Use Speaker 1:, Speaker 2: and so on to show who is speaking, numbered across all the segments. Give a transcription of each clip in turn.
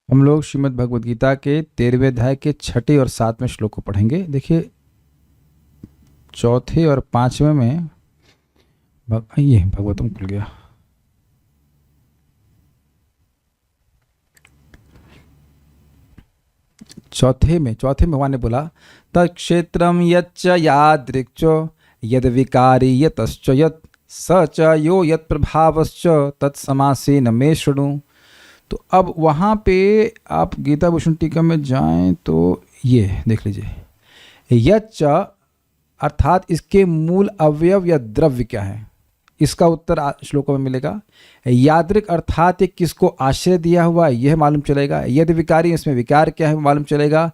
Speaker 1: हम लोग श्रीमद् भगवद गीता के 13वें अध्याय के 6 और 7वें श्लोक को पढ़ेंगे। देखिए, चौथे और 5वें में ये भगवतम खुल गया। चौथे में भगवान ने बोला, तत्क्षेत्रम यच्च यादृक्च यद विकारी यतश्च यत् स च यो यत् प्रभावश्च तत्समासेन मे शृणु। तो अब वहाँ पे आप गीता भूषण टीका में जाएं तो ये देख लीजिए, यच्च अर्थात इसके मूल अवयव या द्रव्य क्या है, इसका उत्तर श्लोकों में मिलेगा। यादृक अर्थात ये किसको आश्रय दिया हुआ है यह मालूम चलेगा। यद विकारी, इसमें विकार क्या है मालूम चलेगा।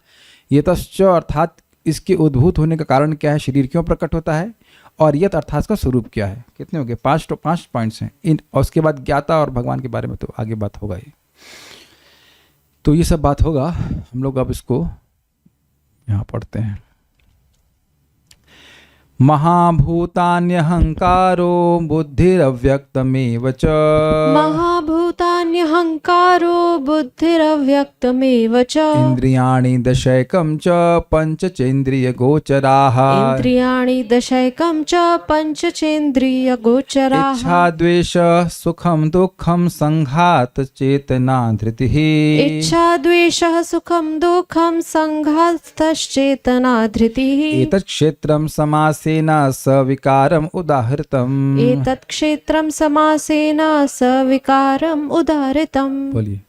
Speaker 1: यतश्च अर्थात इसके उद्भूत होने का कारण क्या है, शरीर क्यों प्रकट होता है, और यत अर्थात का स्वरूप क्या है। कितने हो गए? 5 पॉइंट्स हैं इन। और उसके बाद ज्ञाता और भगवान के बारे में तो आगे बात होगा ही। तो ये सब बात होगा। हम लोग अब इसको यहाँ पढ़ते हैं। महाभूतान्यहंकारो बुद्धिरव्यक्तमेव च।
Speaker 2: महाभूतान्यहंकारो बुद्धिरव्यक्तमेव च।
Speaker 1: इंद्रियाणि दशैकं च पंचचेन्द्रियगोचराः।
Speaker 2: इंद्रियाणि दशैकं च पंचचेन्द्रियगोचराः।
Speaker 1: इच्छा द्वेष सुखं दुःखं संघात चेतना धृतिः।
Speaker 2: इच्छा द्वेषः सुखं दुःखं संघातश्चेतना धृतिः।
Speaker 1: एतत् क्षेत्रं समासेन सविकारम् उदाहृतम्।
Speaker 2: एतत् क्षेत्रं समासेन सविकारम् उदाहृतम्।
Speaker 1: बोलिए।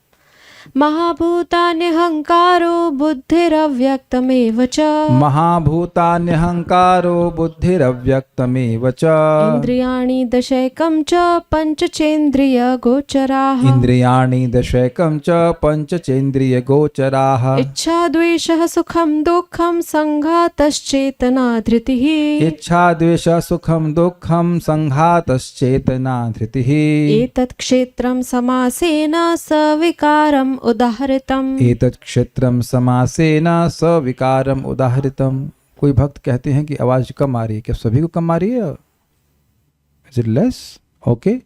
Speaker 2: महाभूतान्यहंकारो बुद्धिरव्यक्तमेव च।
Speaker 1: महाभूतान्यहंकारो बुद्धिरव्यक्तमेव च।
Speaker 2: इंद्रियाणि दशैकं च पंचचेन्द्रियगोचराः।
Speaker 1: इंद्रियाणि दशैकं च पंचचेन्द्रियगोचराः।
Speaker 2: इच्छा द्वेषः सुखं दुःखं संघातश्चेतना धृतिः।
Speaker 1: इच्छा द्वेष सुखं दुःखं संघातश्चेतना धृतिः।
Speaker 2: एतत् क्षेत्रं समासेन सविकारम् उदाहृतम्।
Speaker 1: एतत् क्षेत्रं समासेन सविकारम् उदाहृतम्। कोई भक्त कहते हैं कि आवाज कम आ रही है, क्या सभी को कम आ रही है? Is it less? ओके,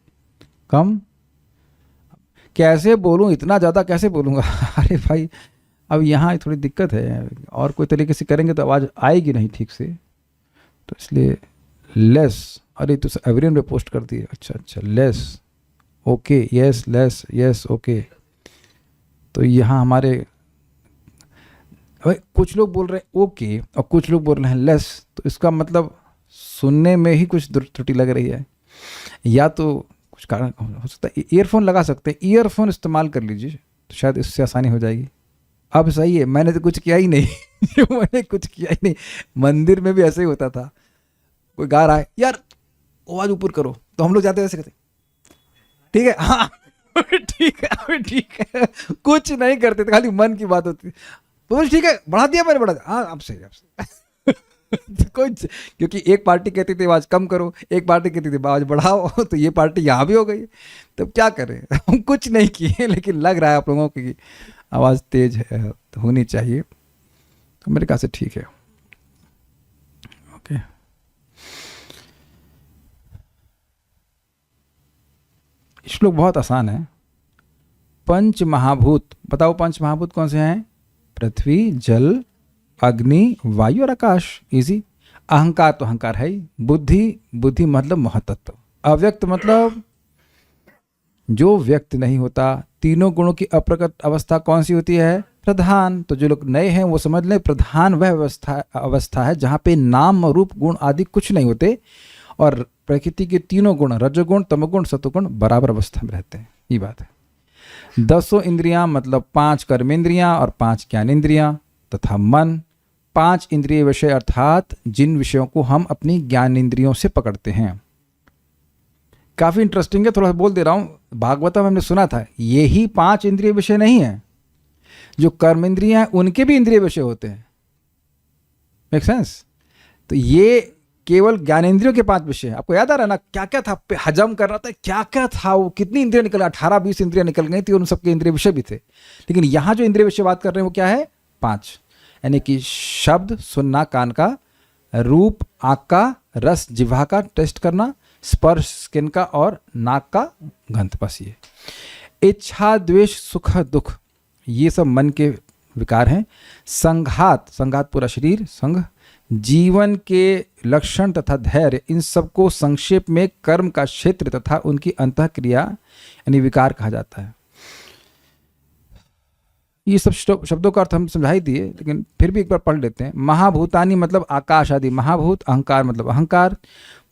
Speaker 1: कम कैसे बोलूं, इतना ज़्यादा कैसे बोलूँगा? अरे भाई, अब यहाँ थोड़ी दिक्कत है, और कोई तरीके से करेंगे तो आवाज़ आएगी नहीं ठीक से, तो इसलिए लेस। अरे तो एवरीवन पे पोस्ट कर दिए। अच्छा, less, okay, yes, less, yes, okay. तो यहाँ हमारे कुछ लोग बोल रहे हैं ओके और कुछ लोग बोल रहे हैं लेस, तो इसका मतलब सुनने में ही कुछ त्रुटि लग रही है, या तो कुछ कारण हो सकता है। ईयरफोन लगा सकते हैं, ईयरफोन इस्तेमाल कर लीजिए तो शायद इससे आसानी हो जाएगी। अब सही है, मैंने तो कुछ किया ही नहीं। मैंने कुछ किया ही नहीं। मंदिर में भी ऐसे ही होता था, कोई गा रहा है, यार आवाज ऊपर करो, तो हम लोग जाते वैसे करते, ठीक है, हाँ ठीक है, कुछ नहीं करते थे, खाली मन की बात होती। तो ठीक है, बढ़ा दिया मैंने, बढ़ा दिया, हाँ अब सही। कुछ, क्योंकि एक पार्टी कहती थी आवाज कम करो, एक पार्टी कहती थी आवाज बढ़ाओ, तो ये पार्टी यहाँ भी हो गई। तब क्या करें? हम कुछ नहीं किए, लेकिन लग रहा है आप लोगों की आवाज तेज है, तो होनी चाहिए, तो मेरे ख्याल से ठीक है। ओके, श्लोक बहुत आसान है। पंच महाभूत, बताओ पंच महाभूत कौन से हैं? पृथ्वी, जल, अग्नि, वायु और आकाश। इजी। अहंकार तो अहंकार है ही। बुद्धि, बुद्धि मतलब महतत्व। अव्यक्त मतलब जो व्यक्त नहीं होता। तीनों गुणों की अप्रकट अवस्था कौन सी होती है? प्रधान। तो जो लोग नए हैं वो समझ लें, प्रधान वह अवस्था है जहाँ पे नाम, रूप, गुण आदि कुछ नहीं होते, और प्रकृति के तीनों गुण, रजोगुण, तमोगुण, सतोगुण बराबर अवस्था में रहते हैं। ये बात है। 10 इंद्रियां मतलब 5 कर्मेंद्रियां और 5 ज्ञानेंद्रियां तथा मन। 5 इंद्रिय विषय अर्थात जिन विषयों को हम अपनी ज्ञानेंद्रियों से पकड़ते हैं। काफी इंटरेस्टिंग है, थोड़ा बोल दे रहा हूं। भागवतम हमने सुना था, यही 5 इंद्रिय विषय नहीं है, जो कर्मेंद्रियां हैं उनके भी इंद्रिय विषय होते हैं। Make sense? तो ये केवल ज्ञानेंद्रियों के 5 विषय। आपको याद आ रहा है ना, क्या क्या था? हजम कर रहा था, क्या क्या था वो, कितनी इंद्रियां निकल, 18-20 इंद्रियां निकल गई थी, उन सबके इंद्रिय विषय भी थे। लेकिन यहां जो इंद्रिय विषय बात कर रहे हैं वो क्या है? 5। यानी कि शब्द सुनना कान का, रूप आँख का, रस जिह्वा का टेस्ट करना, स्पर्श स्किन का, और नाक का गंध। बस ये। इच्छा द्वेष सुख दुख, ये सब मन के विकार हैं। संघात, संघात पूरा शरीर, संघ, जीवन के लक्षण तथा धैर्य, इन सबको संक्षेप में कर्म का क्षेत्र तथा उनकी अंतःक्रिया यानी विकार कहा जाता है। ये सब शब्दों का अर्थ हम समझा ही दिए, लेकिन फिर भी एक बार पढ़ लेते हैं। महाभूतानि मतलब आकाश आदि महाभूत, अहंकार मतलब अहंकार,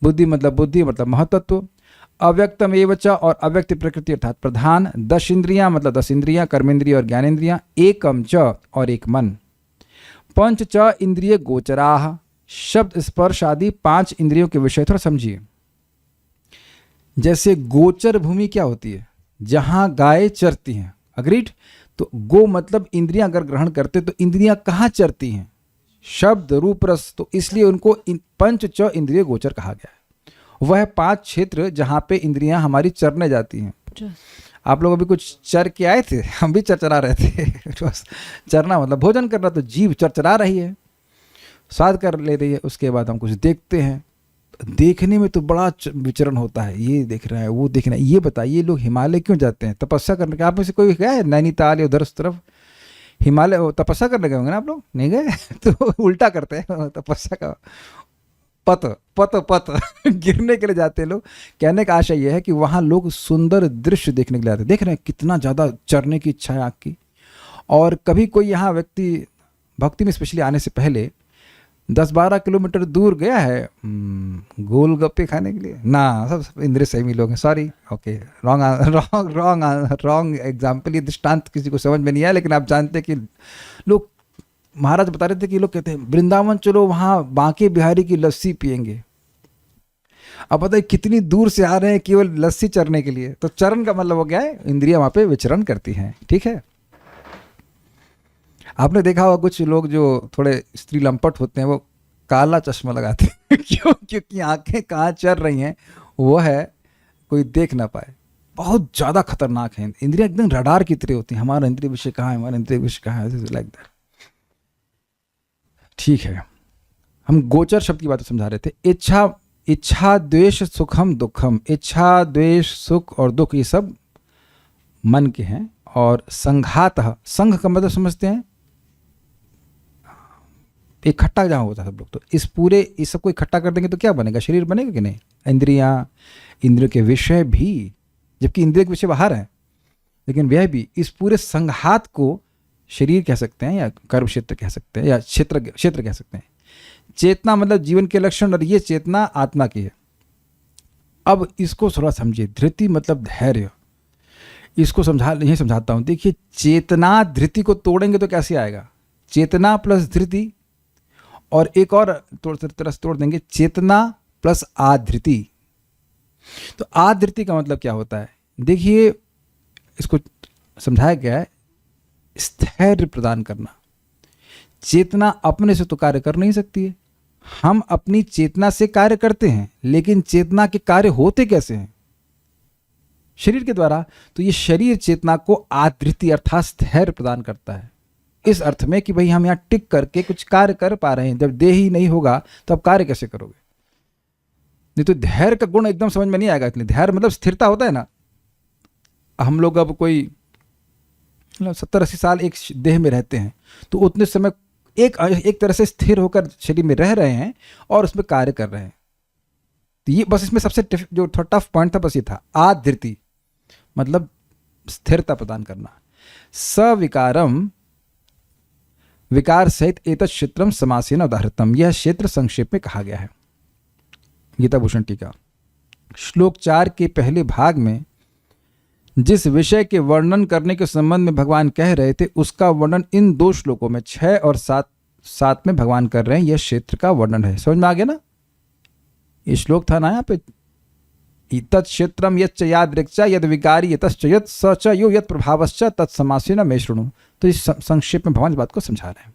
Speaker 1: बुद्धि मतलब बुद्धि मतलब महतत्व, अव्यक्तम एवच और अव्यक्त प्रकृति अर्थात प्रधान, 10 इंद्रियां मतलब 10 इंद्रियां, कर्मेंद्रिय और ज्ञानेन्द्रियां, एकम च और एक मन, पंच च इंद्रिय गोचराह, शब्द स्पर्श आदि 5 इंद्रियों के विषय थोड़ा समझिए। जैसे गोचर भूमि क्या होती है? जहां गाय चरती हैं, अग्रीड। तो गो मतलब इंद्रियां अगर ग्रहण करते तो इंद्रियां कहाँ चरती हैं? शब्द रूप रस, तो इसलिए उनको पंच च इंद्रिय गोचर कहा गया है। वह 5 क्षेत्र जहां पे इंद्रियां हमारी चरने जाती हैं। आप लोग अभी कुछ चर के आए थे, हम भी चरचरा रहे थे। चरना मतलब भोजन करना, तो जीभ चरचरा रही है, स्वाद कर ले रही है। उसके बाद हम कुछ देखते हैं, देखने में तो बड़ा विचरण होता है, ये देख रहा है वो देख रहा है। ये बताइए लोग हिमालय क्यों जाते हैं तपस्या करने के? आप में से कोई गया है नैनीताल या उधर उस तरफ हिमालय तपस्या करने गए होंगे ना? आप लोग नहीं गए? तो उल्टा करते हैं तपस्या का, पत पत पत गिरने के लिए जाते हैं लोग। कहने का आशय यह है कि वहाँ लोग सुंदर दृश्य देखने के लिए आते हैं। देख रहे हैं कितना ज़्यादा चरने की इच्छा है आँख की। और कभी कोई यहाँ व्यक्ति भक्ति में स्पेशली आने से पहले 10-12 किलोमीटर दूर गया है गोलगप्पे खाने के लिए? ना, सब इंद्रिय संयमी लोग हैं। Sorry, okay, wrong example. ये दृष्टांत किसी को समझ में नहीं आया, लेकिन आप जानते हैं कि लोग, महाराज बता रहे थे कि लोग कहते हैं वृंदावन चलो, वहाँ बांके बिहारी की लस्सी पियेंगे। अब बताइए कितनी दूर से आ रहे हैं केवल लस्सी चरने के लिए। तो चरण का मतलब वो क्या है? इंद्रियां वहाँ पे विचरण करती हैं। ठीक है, आपने देखा होगा कुछ लोग जो थोड़े स्त्री लंपट होते हैं वो काला चश्मा लगाते हैं क्यों? क्योंकि आंखें कहाँ चर रही हैं वो है कोई देख ना पाए। बहुत ज़्यादा खतरनाक है। इंद्रियां एकदम रडार की तरह होती हैं। हमारा इंद्रिय विषय कहाँ है, हमारा इंद्रिय विषय कहाँ है, लाइक दैट। ठीक है, हम गोचर शब्द की बात समझा रहे थे। इच्छा द्वेष सुखम दुखम, इच्छा द्वेष सुख और दुख ये सब मन के हैं। और संघात, संघ का मतलब समझते हैं इकट्ठा जहाँ होता है सब लोग, तो इस सबको इकट्ठा कर देंगे तो क्या बनेगा? शरीर बनेगा कि नहीं? इंद्रियां, इंद्रियों के विषय भी, जबकि इंद्रिय के विषय बाहर हैं, लेकिन वह भी इस पूरे संघात को शरीर कह सकते हैं या कर्म क्षेत्र कह सकते हैं या क्षेत्र कह सकते हैं। चेतना मतलब जीवन के लक्षण, और ये चेतना आत्मा की है। अब इसको थोड़ा समझिए। धृति मतलब धैर्य, इसको समझाता हूँ। देखिए, चेतना धृति को तोड़ेंगे तो कैसे आएगा? चेतना प्लस धृति, और एक और तरह से तोड़ देंगे, चेतना प्लस आधृति। तो आधृति का मतलब क्या होता है? देखिए, इसको समझाया गया है, स्थैर्य प्रदान करना। चेतना अपने से तो कार्य कर नहीं सकती है। हम अपनी चेतना से कार्य करते हैं, लेकिन चेतना के कार्य होते कैसे हैं? शरीर के द्वारा। तो ये शरीर चेतना को आधृति अर्थात स्थैर्य प्रदान करता है, इस अर्थ में कि भाई हम यहाँ टिक करके कुछ कार्य कर पा रहे हैं। जब देह ही नहीं होगा तो अब कार्य कैसे करोगे? नहीं तो धैर्य का गुण एकदम समझ में नहीं आएगा। इसलिए धैर्य मतलब स्थिरता होता है ना। हम लोग अब कोई 70-80 साल एक देह में रहते हैं, तो उतने समय एक तरह से स्थिर होकर शरीर में रह रहे हैं और उसमें कार्य कर रहे हैं। तो ये बस इसमें सबसे जो थोड़ा टफ पॉइंट था बस ये था, आधृति मतलब स्थिरता प्रदान करना। सविकारम, विकार सहित एतत् क्षेत्रम समासेन उदाहृतम, यह क्षेत्र संक्षेप में कहा गया है। गीता भूषण टीका। श्लोक 4 के पहले भाग में जिस विषय के वर्णन करने के संबंध में भगवान कह रहे थे, उसका वर्णन इन 2 श्लोकों में 6 और 7 में भगवान कर रहे हैं। यह क्षेत्र का वर्णन है। समझ में आ गया ना? ये श्लोक था ना यहाँ पे, तत् क्षेत्रम यच्च यादृक्च यद विकारी यतश्च यत् स च यो यत् प्रभावश्च तत्समासेन मे शृणु। तो इस संक्षेप में भगवान इस बात को समझा रहे हैं।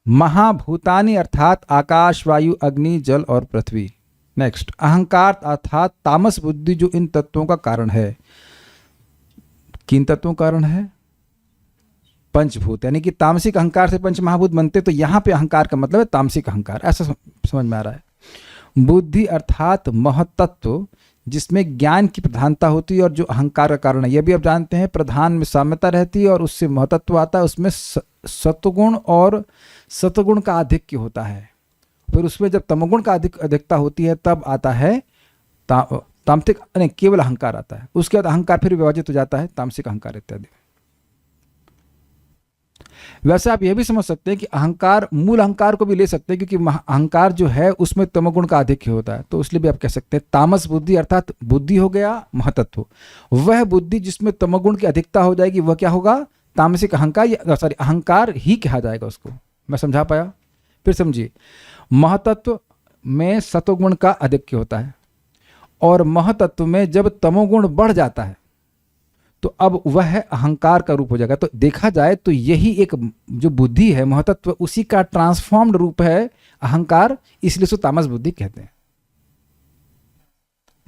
Speaker 1: महाभूतानि अर्थात आकाश, वायु, अग्नि, जल और पृथ्वी। नेक्स्ट, अहंकार अर्थात तामस बुद्धि जो इन तत्वों का कारण है। किन तत्वों का कारण है? पंचभूत, यानी कि तामसिक अहंकार से पंच महाभूत बनते। तो यहाँ पे अहंकार का मतलब है तामसिक अहंकार, ऐसा समझ में आ रहा है। बुद्धि अर्थात महतत्व जिसमें ज्ञान की प्रधानता होती है और जो अहंकार का कारण है। यह भी आप जानते हैं, प्रधान में साम्यता रहती है और उससे महतत्व आता है, उसमें सत्वगुण और सत्वगुण का आधिक्य होता है। फिर उसमें जब तमोगुण का अधिकता होती है तब आता है तामसिक, नहीं केवल अहंकार आता है। उसके बाद अहंकार फिर विभाजित हो जाता है तामसिक अहंकार इत्यादि। वैसे आप यह भी समझ सकते हैं कि अहंकार, मूल अहंकार को भी ले सकते हैं, क्योंकि अहंकार जो है उसमें तमोगुण का आधिक्य होता है, तो इसलिए भी आप कह सकते हैं तामस बुद्धि, अर्थात बुद्धि हो गया महतत्व। वह बुद्धि जिसमें तमोगुण की अधिकता हो जाएगी वह क्या होगा? तामसिक अहंकार, सॉरी अहंकार ही कहा जाएगा उसको। मैं समझा पाया? फिर समझिए, महतत्व में सत्वगुण का आधिक्य होता है और महतत्व में जब तमोगुण बढ़ जाता है तो अब वह अहंकार का रूप हो जाएगा। तो देखा जाए तो यही एक जो बुद्धि है महतत्व, उसी का ट्रांसफॉर्म्ड रूप है अहंकार, इसलिए उसको तामस बुद्धि कहते हैं।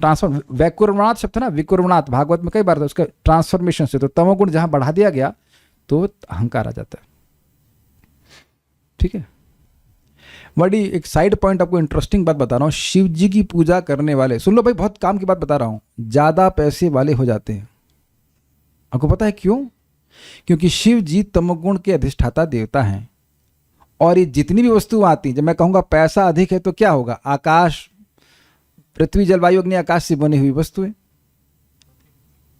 Speaker 1: ट्रांसफॉर्म, वैकुर्वणात् शब्द है ना, विकुर्वणात् भागवत में कई बार था, उसका ट्रांसफॉर्मेशन से तो तमोगुण जहां बढ़ा दिया गया तो अहंकार आ जाता है। ठीक है, बड़ी एक साइड पॉइंट आपको इंटरेस्टिंग बात बता रहा हूं। शिव जी की पूजा करने वाले, सुन लो भाई, बहुत काम की बात बता रहा हूं, ज्यादा पैसे वाले हो जाते हैं। आपको पता है क्यों? क्योंकि शिव जी तमोगुण के अधिष्ठाता देवता हैं और ये जितनी भी वस्तु आती हैं, जब मैं कहूंगा पैसा अधिक है तो क्या होगा? आकाश, पृथ्वी, जलवायु, अग्नि, आकाश से बनी हुई वस्तुएं।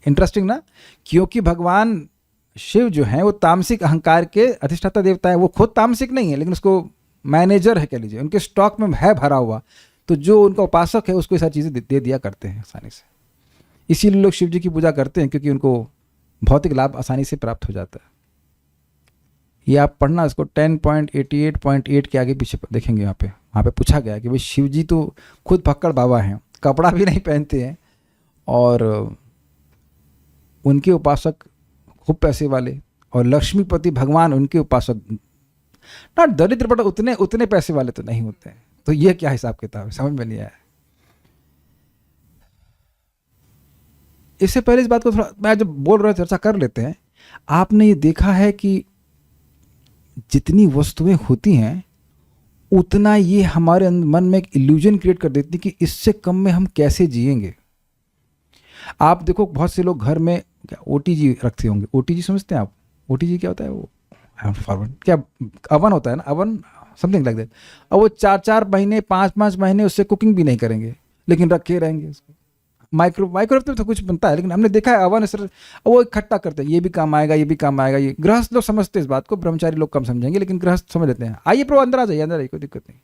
Speaker 1: इंटरेस्टिंग ना? क्योंकि भगवान शिव जो है वो तामसिक अहंकार के अधिष्ठाता देवता है। वो खुद तामसिक नहीं है लेकिन उसको मैनेजर है, कह लीजिए, उनके स्टॉक में है भरा हुआ, तो जो उनका उपासक है उसको ये सारी चीजें दे दिया करते हैं आसानी से। इसीलिए लोग शिव जी की पूजा करते हैं, क्योंकि उनको भौतिक लाभ आसानी से प्राप्त हो जाता है। ये आप पढ़ना, इसको 10.88.8 के आगे पीछे देखेंगे। यहाँ पे पूछा गया कि भाई शिव जी तो खुद भक्कड़ बाबा हैं, कपड़ा भी नहीं पहनते हैं और उनके उपासक खूब पैसे वाले, और लक्ष्मीपति भगवान उनके उपासक ना दरिद्र, बट उतने पैसे वाले तो नहीं होते हैं। तो ये क्या हिसाब किताब है, समझ में नहीं आया। इससे पहले इस बात को थोड़ा मैं जब बोल रहे चर्चा कर लेते हैं। आपने ये देखा है कि जितनी वस्तुएं होती हैं उतना ये हमारे मन में एक इल्यूजन क्रिएट कर देती है कि इससे कम में हम कैसे जिएंगे। आप देखो, बहुत से लोग घर में ओटीजी रखते होंगे। ओटीजी समझते हैं आप? ओटीजी क्या होता है? वो फॉरवर्ड क्या अवन होता है ना, अवन, समथिंग लाइक दैट। और वो 4-4 महीने 5-5 महीने उससे कुकिंग भी नहीं करेंगे लेकिन रखे रहेंगे उसको। माइक्रोवेव तो कुछ बनता है, लेकिन हमने देखा है अवन सर वो इकट्ठा करते हैं, ये भी काम आएगा, ये भी काम आएगा। ये गृहस्थ लोग समझते हैं इस बात को, ब्रह्मचारी लोग कम समझेंगे, लेकिन गृहस्थ समझ लेते हैं। आइए प्रभु अंदर आ जाइए, अंदर आइए, कोई दिक्कत नहीं।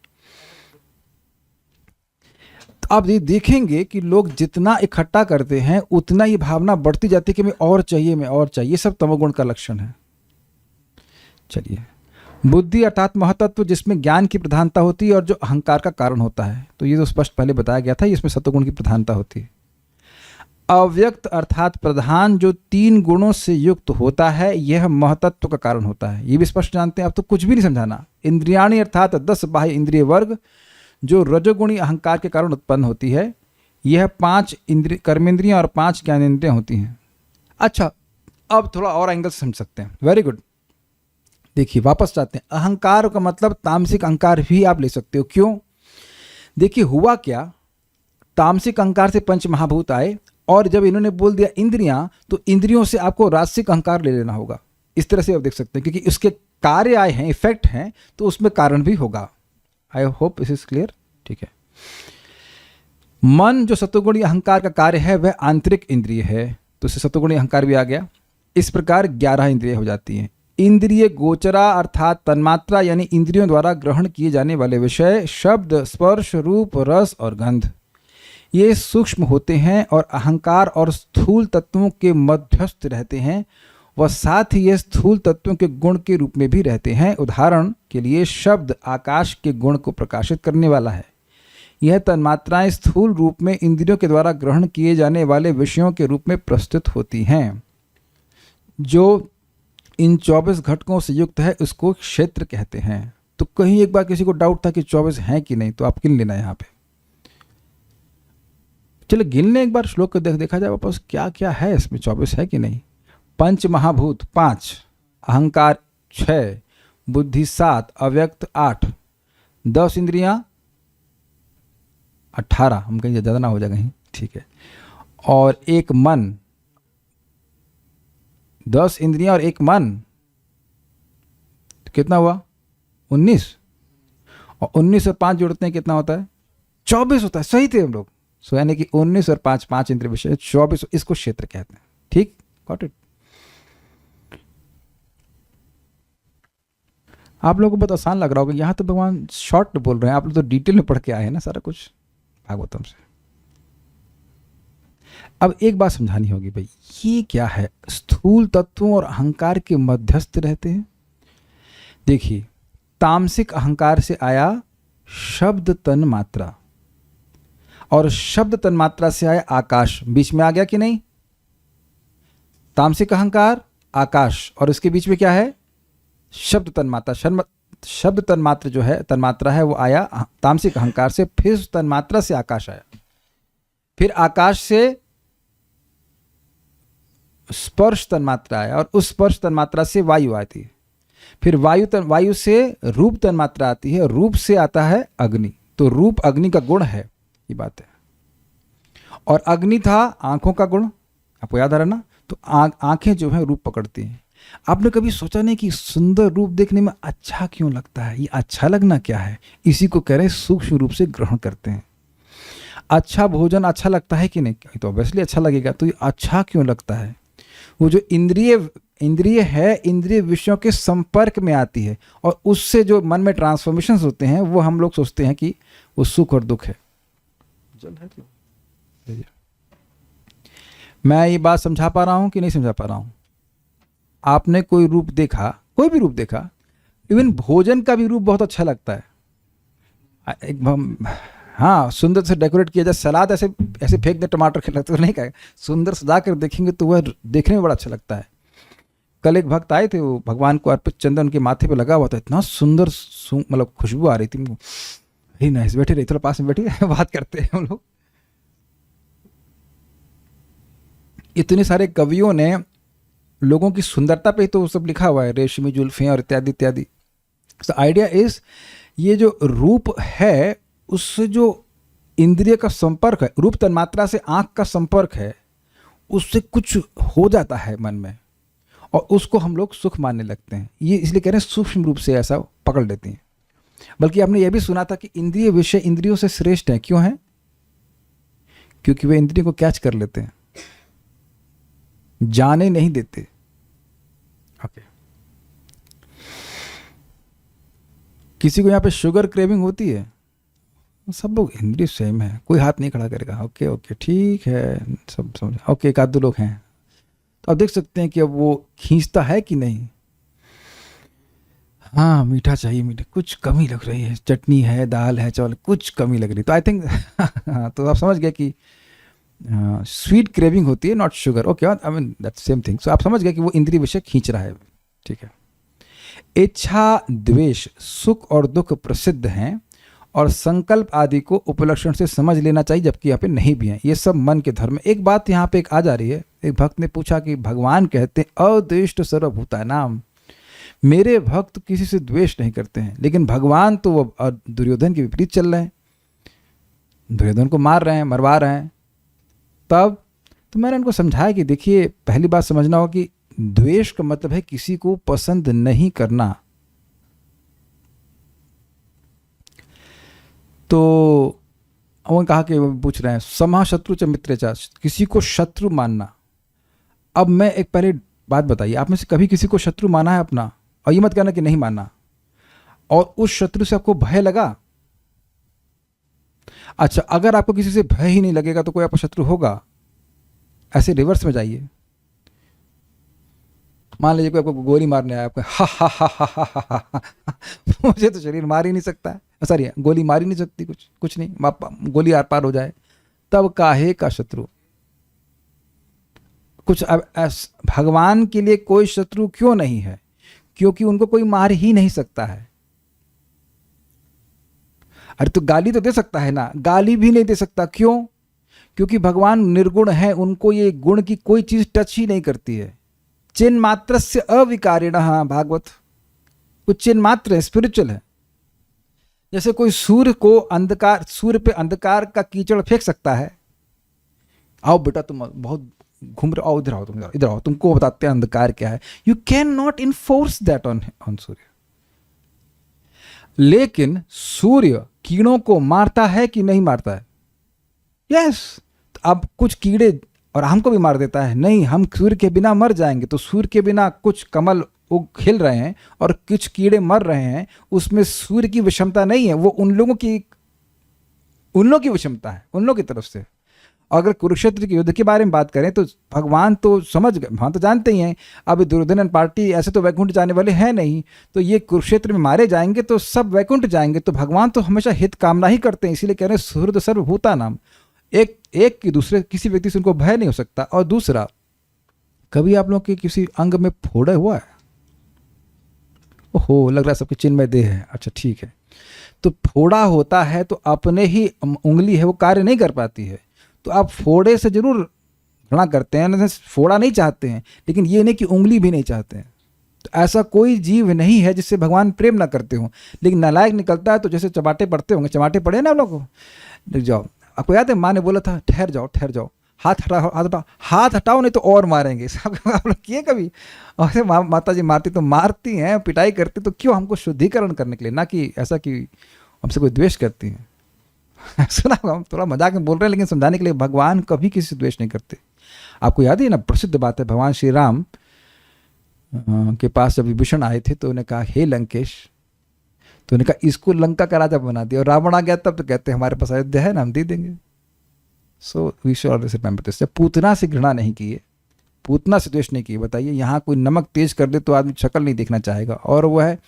Speaker 1: तो आप ये देखेंगे कि लोग जितना इकट्ठा करते हैं उतना ये भावना बढ़ती जाती है कि मैं और चाहिए, मैं और चाहिए। ये सब तमोगुण का लक्षण है। चलिए, बुद्धि अर्थात महतत्व जिसमें ज्ञान की प्रधानता होती है और जो अहंकार का कारण होता है, तो ये तो स्पष्ट पहले बताया गया था, इसमें सत्वगुण की प्रधानता होती है। अव्यक्त अर्थात प्रधान जो 3 गुणों से युक्त होता है, यह महतत्व का कारण होता है। ये भी स्पष्ट जानते हैं, अब तो कुछ भी नहीं समझाना। इंद्रियाणी अर्थात 10 बाह्य इंद्रिय वर्ग जो रजोगुणी अहंकार के कारण उत्पन्न होती है, यह 5 कर्मेंद्रियां और 5 ज्ञानेंद्रियां होती हैं। अच्छा, अब थोड़ा और एंगल से समझ सकते हैं। Very good. देखिए, वापस जाते हैं। अहंकार का मतलब तामसिक अहंकार भी आप ले सकते हो। क्यों? देखिए, हुआ क्या, तामसिक अहंकार से पंच महाभूत आए और जब इन्होंने बोल दिया इंद्रियां, तो इंद्रियों से आपको रासिक अहंकार ले लेना होगा। इस तरह से आप देख सकते हैं, क्योंकि उसके कार्य आए हैं, इफेक्ट हैं, तो उसमें कारण भी होगा। I hope this is clear. ठीक है। मन जो सत्वगुणी अहंकार का कार्य है वह आंतरिक इंद्रिय है, तो उससे सत्वगुणी अहंकार भी आ गया। इस प्रकार 11 इंद्रिय हो जाती हैं। इंद्रिय गोचरा अर्थात तन्मात्रा यानी इंद्रियों द्वारा ग्रहण किए जाने वाले विषय, शब्द, स्पर्श, रूप, रस और गंध, ये सूक्ष्म होते हैं और अहंकार और स्थूल तत्वों के मध्यस्थ रहते हैं, व साथ ही ये स्थूल तत्वों के गुण के रूप में भी रहते हैं। उदाहरण के लिए शब्द आकाश के गुण को प्रकाशित करने वाला है। यह तन्मात्राएं स्थूल रूप में इंद्रियों के द्वारा ग्रहण किए जाने वाले विषयों के रूप में प्रस्तुत होती हैं। जो इन 24 घटकों से युक्त है उसको क्षेत्र कहते हैं। तो कहीं एक बार किसी को डाउट था कि 24 हैं कि नहीं, तो आप गिन लेना यहाँ पे। चलो गिन लें एक बार, श्लोक को देखा जाए वापस क्या क्या है इसमें, 24 है कि नहीं। पंच महाभूत 5, अहंकार 6, बुद्धि 7, अव्यक्त 8, 10 इंद्रियां 18, हम कहीं ज़्यादा ना हो जाए कहीं, ठीक है। और एक मन, 10 इंद्रियां और एक मन, तो कितना हुआ? 19। और 19 और 5 जोड़ते हैं कितना होता है? 24 होता है। सही थे हम लोग। सो यानी कि 19 और 5, 5 इंद्रिय विषय 24, इसको क्षेत्र कहते हैं। ठीक, गॉट इट। आप लोगों को बहुत आसान लग रहा होगा, यहाँ तो भगवान शॉर्ट बोल रहे हैं, आप लोग तो डिटेल में पढ़ के आए हैं ना सारा कुछ भागवतम से। अब एक बात समझानी होगी भाई, ये क्या है? स्थूल तत्वों और अहंकार के मध्यस्थ रहते हैं। देखिए, तामसिक अहंकार से आया शब्द तन मात्रा, और शब्द तन मात्रा से आया आकाश। बीच में आ गया कि नहीं? तामसिक अहंकार, आकाश, और इसके बीच में क्या है? शब्द तन मात्रा। शब्द तन मात्र जो है, तन मात्रा है, वो आया तामसिक अहंकार से, फिर उस तन मात्रा से आकाश आया, फिर आकाश से स्पर्श तन मात्रा आया, और उस स्पर्श तन मात्रा से वायु आती है, फिर वायु से रूप तन मात्रा आती है, रूप से आता है अग्नि। तो रूप अग्नि का गुण है, ये बात है। और अग्नि था आंखों का गुण, आपको याद आ रहा ना? तो आंखें जो है रूप पकड़ती हैं। आपने कभी सोचा नहीं कि सुंदर रूप देखने में अच्छा क्यों लगता है? ये अच्छा लगना क्या है? इसी को कह रहे हैं सूक्ष्म रूप से ग्रहण करते हैं। अच्छा भोजन अच्छा लगता है कि नहीं? तो ऑब्वियसली अच्छा लगेगा। तो ये अच्छा क्यों लगता है? वो जो इंद्रिय है, इंद्रिय विषयों के संपर्क में आती है, और उससे जो मन में ट्रांसफॉर्मेशंस होते हैं, वो हम लोग सोचते हैं कि वो सुख और दुख है। मैं ये बात समझा पा रहा हूं कि नहीं समझा पा रहा हूं? आपने कोई रूप देखा, कोई भी रूप देखा, इवन भोजन का भी रूप बहुत अच्छा लगता है। हाँ, सुंदर से डेकोरेट किया जाए, सलाद ऐसे ऐसे फेंक दे टमाटर के लगते तो नहीं खाएगा, सुंदर सजा कर देखेंगे तो वह देखने में बड़ा अच्छा लगता है। कल एक भक्त आए थे, वो भगवान को अर्पित चंदन उनके माथे पे लगा हुआ था, इतना सुंदर मतलब खुशबू आ रही थी। वेरी नाइस, बैठे रही, थोड़ा पास में बैठिए, बात करते हैं हम लोग। इतने सारे कवियों ने लोगों की सुंदरता पे तो सब लिखा हुआ है, रेशमी जुल्फें और इत्यादि इत्यादि। तो आइडिया इज, ये जो रूप है, उससे जो इंद्रिय का संपर्क है, रूप तन्मात्रा से आंख का संपर्क है, उससे कुछ हो जाता है मन में, और उसको हम लोग सुख मानने लगते हैं। ये इसलिए कह रहे हैं सूक्ष्म रूप से ऐसा पकड़ लेते हैं। बल्कि आपने यह भी सुना था कि इंद्रिय विषय इंद्रियों से श्रेष्ठ हैं। क्यों है? क्योंकि वे इंद्रियों को कैच कर लेते हैं, जाने नहीं देते। ओके। किसी को यहां पे शुगर क्रेविंग होती है? सब लोग इंद्रिय सेम है, कोई हाथ नहीं खड़ा करेगा। ओके ओके, ठीक है, सब समझ। ओके, एक आध दो लोग हैं, तो आप देख सकते हैं कि अब वो खींचता है कि नहीं। हाँ, मीठा चाहिए, मीठा, कुछ कमी लग रही है, चटनी है, दाल है, चावल, कुछ कमी लग रही। तो आई थिंक तो आप समझ गए कि स्वीट क्रेविंग होती है, not sugar. Okay, I mean that same thing. So आप समझ गए कि वो इंद्रिय विषय खींच रहा है। ठीक है। इच्छा द्वेष सुख और दुख प्रसिद्ध हैं, और संकल्प आदि को उपलक्षण से समझ लेना चाहिए, जबकि यहाँ पे नहीं भी हैं। ये सब मन के धर्म। एक बात यहाँ पे एक आ जा रही है, एक भक्त ने पूछा कि भगवान कहते हैं अद्वेष्ट सर्वभूतानाम, मेरे भक्त किसी से द्वेष नहीं करते हैं, लेकिन भगवान तो वो दुर्योधन के विपरीत चल रहे हैं, दुर्योधन को मार रहे हैं, मरवा रहे हैं। तब तो मैंने उनको समझाया कि देखिए, पहली बात समझना होगा कि द्वेष का मतलब है किसी को पसंद नहीं करना। तो उन्होंने कहा कि पूछ रहे हैं समा शत्रु च मित्र च, किसी को शत्रु मानना। अब मैं एक पहले बात बताइए, आप में से कभी किसी को शत्रु माना है अपना? और ये मत कहना कि नहीं माना। और उस शत्रु से आपको भय लगा? अच्छा, अगर आपको किसी से भय ही नहीं लगेगा तो कोई आपका शत्रु होगा? ऐसे रिवर्स में जाइए। मान लीजिए कोई आपको गोली मारने आया, आपको हा हा हा हा हा हा हा, मुझे तो शरीर मार ही नहीं सकता है, सॉरी गोली मार ही नहीं सकती, कुछ नहीं, गोली आर पार हो जाए, तब काहे का शत्रु? कुछ भगवान के लिए कोई शत्रु क्यों नहीं है? क्योंकि उनको कोई मार ही नहीं सकता है। अरे तो गाली तो दे सकता है ना, गाली भी नहीं दे सकता। क्यों? क्योंकि भगवान निर्गुण है, उनको ये गुण की कोई चीज टच ही नहीं करती है। चिन्ह मात्र से अविकारिण, भागवत कुछ चिन्ह मात्र है, स्पिरिचुअल है। जैसे कोई सूर्य को अंधकार, सूर्य पे अंधकार का कीचड़ फेंक सकता है, आओ बेटा तुम बहुत घूम रहे हो, आओ इधर आओ, तुम इधर आओ, तुमको बताते हैं अंधकार क्या है। You can not enforce that on Surya. लेकिन सूर्य कीड़ों को मारता है कि नहीं मारता है? यस। अब कुछ कीड़े और हमको भी मार देता है? नहीं, हम सूर्य के बिना मर जाएंगे। तो सूर्य के बिना कुछ कमल वो खिल रहे हैं और कुछ कीड़े मर रहे हैं, उसमें सूर्य की विषमता नहीं है, वो उन लोगों की विषमता है, उन लोगों की तरफ से। अगर कुरुक्षेत्र के युद्ध के बारे में बात करें तो भगवान तो समझ गए, भगवान तो जानते ही हैं अब दुर्योधन पार्टी ऐसे तो वैकुंठ जाने वाले हैं नहीं, तो ये कुरुक्षेत्र में मारे जाएंगे तो सब वैकुंठ जाएंगे। तो भगवान तो हमेशा हित कामना ही करते हैं, इसीलिए कह रहे हैं सुहृद सर्वभूता नाम। एक की दूसरे किसी व्यक्ति से उनको भय नहीं हो सकता। और दूसरा, कभी आप लोग के किसी अंग में फोड़ा हुआ है? ओहो, लग रहा है सबके चिन्मय देह है। अच्छा ठीक है। तो फोड़ा होता है तो अपने ही उंगली है वो कार्य नहीं कर पाती है, तो आप फोड़े से जरूर घृणा करते हैं, फोड़ा नहीं चाहते हैं, लेकिन ये नहीं कि उंगली भी नहीं चाहते हैं। तो ऐसा कोई जीव नहीं है जिससे भगवान प्रेम ना करते हो। लेकिन नालायक निकलता है तो जैसे चमाटे पड़ते होंगे, चमाटे पड़े ना आप लोग को, जाओ। आपको याद है माँ ने बोला था ठहर जाओ ठहर जाओ, हाथ हटाओ हाथ हटाओ, हाथ हटाओ नहीं तो और मारेंगे। आप लोग किए कभी? और माता जी मारती तो मारती हैं, पिटाई करती तो क्यों? हमको शुद्धिकरण करने के लिए, ना कि ऐसा कि हमसे कोई द्वेष करती हैं। सुना, हम थोड़ा मजाक में बोल रहे हैं लेकिन समझाने के लिए, भगवान कभी किसी से द्वेष नहीं करते। आपको याद है ना, प्रसिद्ध बात है, भगवान श्री राम के पास जब विभीषण आए थे तो उन्हें कहा हे लंकेश, तो उन्हें कहा इसको लंका का राजा बना दिया। और रावण आ गया तब तो कहते हैं हमारे पास अयोध्या है ना, हम दे देंगे। So we should always remember this. Putana से घृणा नहीं की है, पूतना से द्वेष नहीं की। बताइए, यहाँ कोई नमक तेज कर दे तो आदमी शक्ल नहीं देखना चाहेगा। और वो है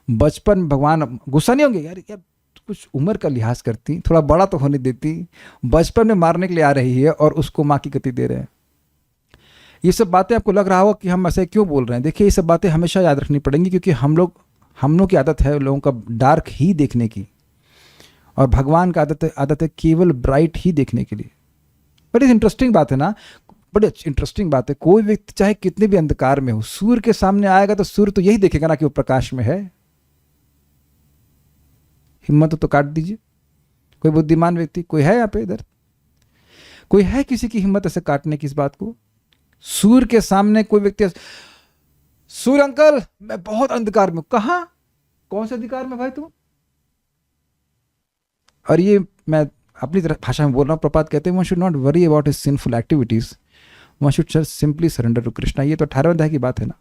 Speaker 1: बचपन में भगवान गुस्सा नहीं होंगे, यार कुछ उम्र का लिहाज करती, थोड़ा बड़ा तो होने देती, बचपन में मारने के लिए आ रही है और उसको माँ की गति दे रहे हैं। ये सब बातें आपको लग रहा होगा कि हम ऐसे क्यों बोल रहे हैं। देखिए, ये सब बातें हमेशा याद रखनी पड़ेंगी, क्योंकि हम लोग की आदत है लोगों का डार्क ही देखने की, और भगवान का आदत है केवल ब्राइट ही देखने के लिए। बड़ी इंटरेस्टिंग बात है ना, बड़ी इंटरेस्टिंग बात है। कोई व्यक्ति चाहे कितने भी अंधकार में हो, सूर्य के सामने आएगा तो सूर्य तो यही देखेगा ना कि वो प्रकाश में है। हिम्मत तो काट दीजिए। कोई बुद्धिमान व्यक्ति कोई है यहाँ पे? इधर कोई है किसी की हिम्मत ऐसे काटने की इस बात को? सूर्य के सामने कोई व्यक्ति, सूर्य अंकल मैं बहुत अंधकार में हूं। कहां? कौन से अंधकार में भाई तू? और ये मैं अपनी तरह भाषा में बोल रहा हूँ। प्रपात कहते हैं one should not worry about his sinful activities, one should just simply surrender to Krishna. ये तो 18वें अध्याय की बात है ना।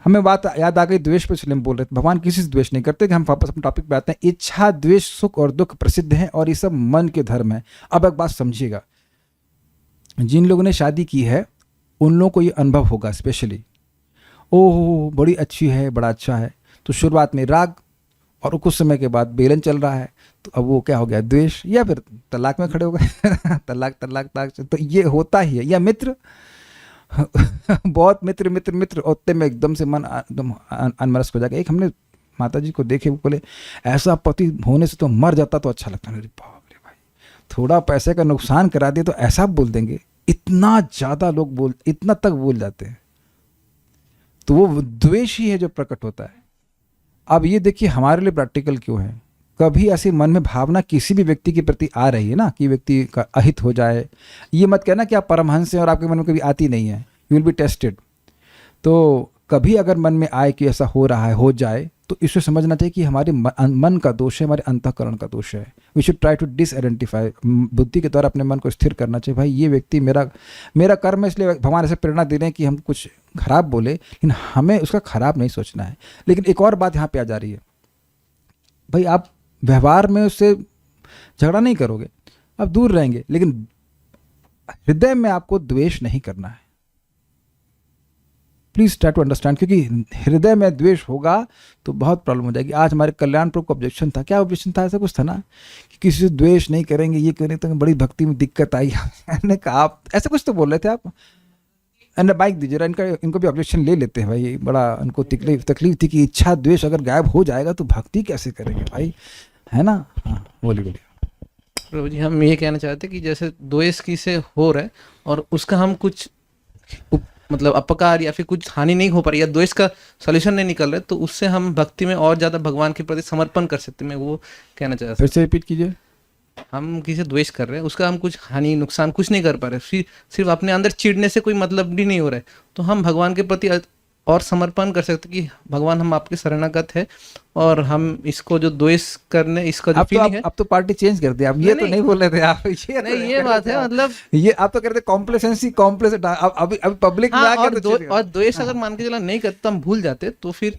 Speaker 1: हमें बात याद आ गई, द्वेष पे इसलिए हम बोल रहे थे। भगवान किसी से द्वेष नहीं करते। कि हम वापस अपने टॉपिक पे आते हैं। इच्छा, द्वेष, सुख और दुख प्रसिद्ध हैं और ये सब मन के धर्म है। अब एक बात समझिएगा, जिन लोगों ने शादी की है उन लोगों को ये अनुभव होगा स्पेशली, ओह बड़ी अच्छी है, बड़ा अच्छा है। तो शुरुआत में राग और कुछ समय के बाद बेलन चल रहा है, तो अब वो क्या हो गया? द्वेष, या फिर तलाक में खड़े हो गए। तलाक। तो ये होता ही है। या मित्र, बहुत मित्र होते में एकदम से मन एकदम अनमनस्क हो जाएगा। एक हमने माता जी को देखे, वो बोले ऐसा पति होने से तो मर जाता तो अच्छा लगता। अरे बाप रे भाई, थोड़ा पैसे का नुकसान करा दिया तो ऐसा बोल देंगे। इतना ज़्यादा लोग इतना तक बोल जाते हैं। तो वो द्वेष ही है जो प्रकट होता है। अब ये देखिए हमारे लिए प्रैक्टिकल क्यों है। कभी ऐसी मन में भावना किसी भी व्यक्ति के प्रति आ रही है ना कि व्यक्ति का अहित हो जाए, ये मत कहना कि आप परमहंस हैं और आपके मन में कभी आती नहीं है। You will be tested. तो कभी अगर मन में आए कि ऐसा हो रहा है, हो जाए, तो इसे समझना चाहिए कि हमारे मन का दोष है, हमारे अंतःकरण का दोष है। We should try to disidentify. बुद्धि के द्वारा अपने मन को स्थिर करना चाहिए। भाई ये व्यक्ति मेरा कर्म है, इसलिए भगवान ऐसे प्रेरणा दे रहे हैं कि हम कुछ खराब बोले, लेकिन हमें उसका खराब नहीं सोचना है। लेकिन एक और बात यहाँ पे आ जा रही है, भाई आप व्यवहार में उससे झगड़ा नहीं करोगे, आप दूर रहेंगे, लेकिन हृदय में आपको द्वेष नहीं करना है। प्लीज ट्राई टू अंडरस्टैंड, क्योंकि हृदय में द्वेष होगा तो बहुत प्रॉब्लम हो जाएगी। आज हमारे कल्याण प्रभु को ऑब्जेक्शन था। क्या ऑब्जेक्शन था? ऐसा कुछ था ना कि किसी से द्वेष नहीं करेंगे, ये करेंगे तो बड़ी भक्ति में दिक्कत आई। मैंने कहा आप ऐसा कुछ तो बोल रहे थे आप। बाइक दीजिए, इनको भी ऑब्जेक्शन ले लेते हैं भाई। बड़ा उनको तकलीफ थी कि इच्छा द्वेष अगर गायब हो जाएगा तो भक्ति कैसे करेंगे भाई, है ना। हाँ बोलिए।
Speaker 3: प्रभु जी, हम ये कहना चाहते हैं कि जैसे द्वेष की से हो रहा है और उसका हम कुछ मतलब अपकार या फिर कुछ हानि नहीं हो पा रही, या द्वेष का सॉल्यूशन नहीं निकल रहा है, तो उससे हम भक्ति में और ज़्यादा भगवान के प्रति समर्पण कर सकते हैं। मैं वो कहना चाहता हूँ।
Speaker 1: फिर से रिपीट कीजिए।
Speaker 3: हम किसी से द्वेष कर रहे हैं, उसका हम कुछ हानि नुकसान कुछ नहीं कर पा रहे, सिर्फ अपने अंदर चिढ़ने से कोई मतलब भी नहीं हो रहा है, तो हम भगवान के प्रति और समर्पण कर सकते कि भगवान हम आपके शरणागत है, और हम इसको जो द्वेष करने इसका जो फीलिंग है।
Speaker 1: अब तो पार्टी चेंज कर दिया, अब ये तो नहीं बोल रहे थे आप, ये
Speaker 3: नहीं, ये बात है, मतलब
Speaker 1: ये आप तो कहते कॉम्प्लेसेंसी कॉम्प्लेस, अभी पब्लिक में
Speaker 3: हाँ,
Speaker 1: आकर
Speaker 3: और द्वेष अगर मान के चला नहीं करते तो हम भूल जाते, तो फिर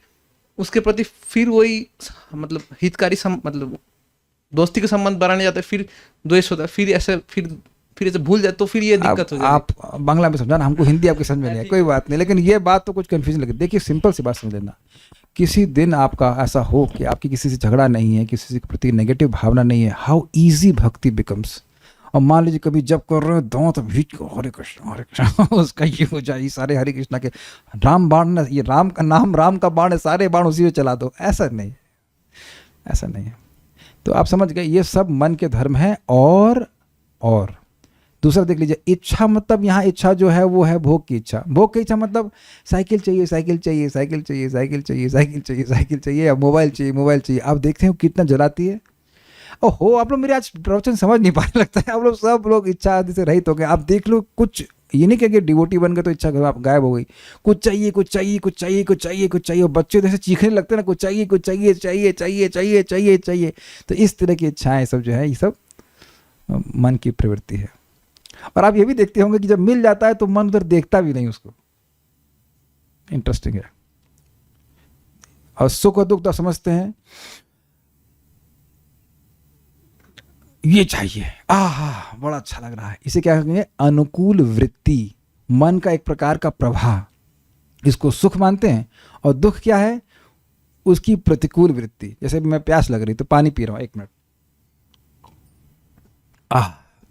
Speaker 3: उसके प्रति फिर वही मतलब हितकारी मतलब दोस्ती के संबंध बनाने जाते, फिर द्वेष होता है, फिर ऐसे भूल जाते, तो फिर ये दिक्कत हो जाती है।
Speaker 1: आप बांग्ला में समझाना, हमको हिंदी आपकी समझ में नहीं है, कोई बात नहीं, लेकिन ये बात तो कुछ कंफ्यूजन लगे। देखिए सिंपल सी बात समझ लेना, किसी दिन आपका ऐसा हो कि आपकी किसी से झगड़ा नहीं है, किसी के प्रति नेगेटिव भावना नहीं है, हाउ इजी भक्ति बिकम्स। और मान लीजिए कभी जब कर रहे हो दांत भीच को हरे कृष्ण उसका ये हो जाए, सारे हरे कृष्णा के राम बाण ना, ये राम का नाम, राम का बाण है, सारे बाण उसी में चला दो, ऐसा नहीं है, ऐसा नहीं है। तो आप समझ गए, ये सब मन के धर्म है। और दूसरा देख लीजिए, इच्छा मतलब यहाँ इच्छा जो है वो है भोग की इच्छा। भोग की इच्छा मतलब साइकिल चाहिए, साइकिल चाहिए, साइकिल चाहिए, साइकिल चाहिए, साइकिल चाहिए, साइकिल चाहिए, या मोबाइल चाहिए, मोबाइल चाहिए। आप देखते हैं कितना जलाती है। ओहो, आप लोग मेरे आज प्रवचन समझ नहीं पाने लगता है, आप लोग सब लोग इच्छा आदि से रहित हो गए। आप देख लो, कुछ ये नहीं कहेंगे डिवोटी बन गए तो इच्छा गायब हो गई, कुछ चाहिए, कुछ चाहिए, कुछ चाहिए, कुछ चाहिए, कुछ चाहिए। और बच्चे जैसे चीखने लगते हैं ना, कुछ चाहिए, कुछ चाहिए, चाहिए, चाहिए, चाहिए, चाहिए, चाहिए। तो इस तरह की इच्छाएं सब जो है, ये सब मन की प्रवृत्ति है। और आप ये भी देखते होंगे कि जब मिल जाता है तो मन उधर देखता भी नहीं उसको। इंटरेस्टिंग है। और सुख और दुख तो समझते हैं, ये चाहिए, आहा बड़ा अच्छा लग रहा है, इसे क्या कहेंगे, अनुकूल वृत्ति, मन का एक प्रकार का प्रवाह, इसको सुख मानते हैं। और दुख क्या है, उसकी प्रतिकूल वृत्ति। जैसे मैं प्यास लग रही तो पानी पी रहा हूं, 1 मिनट,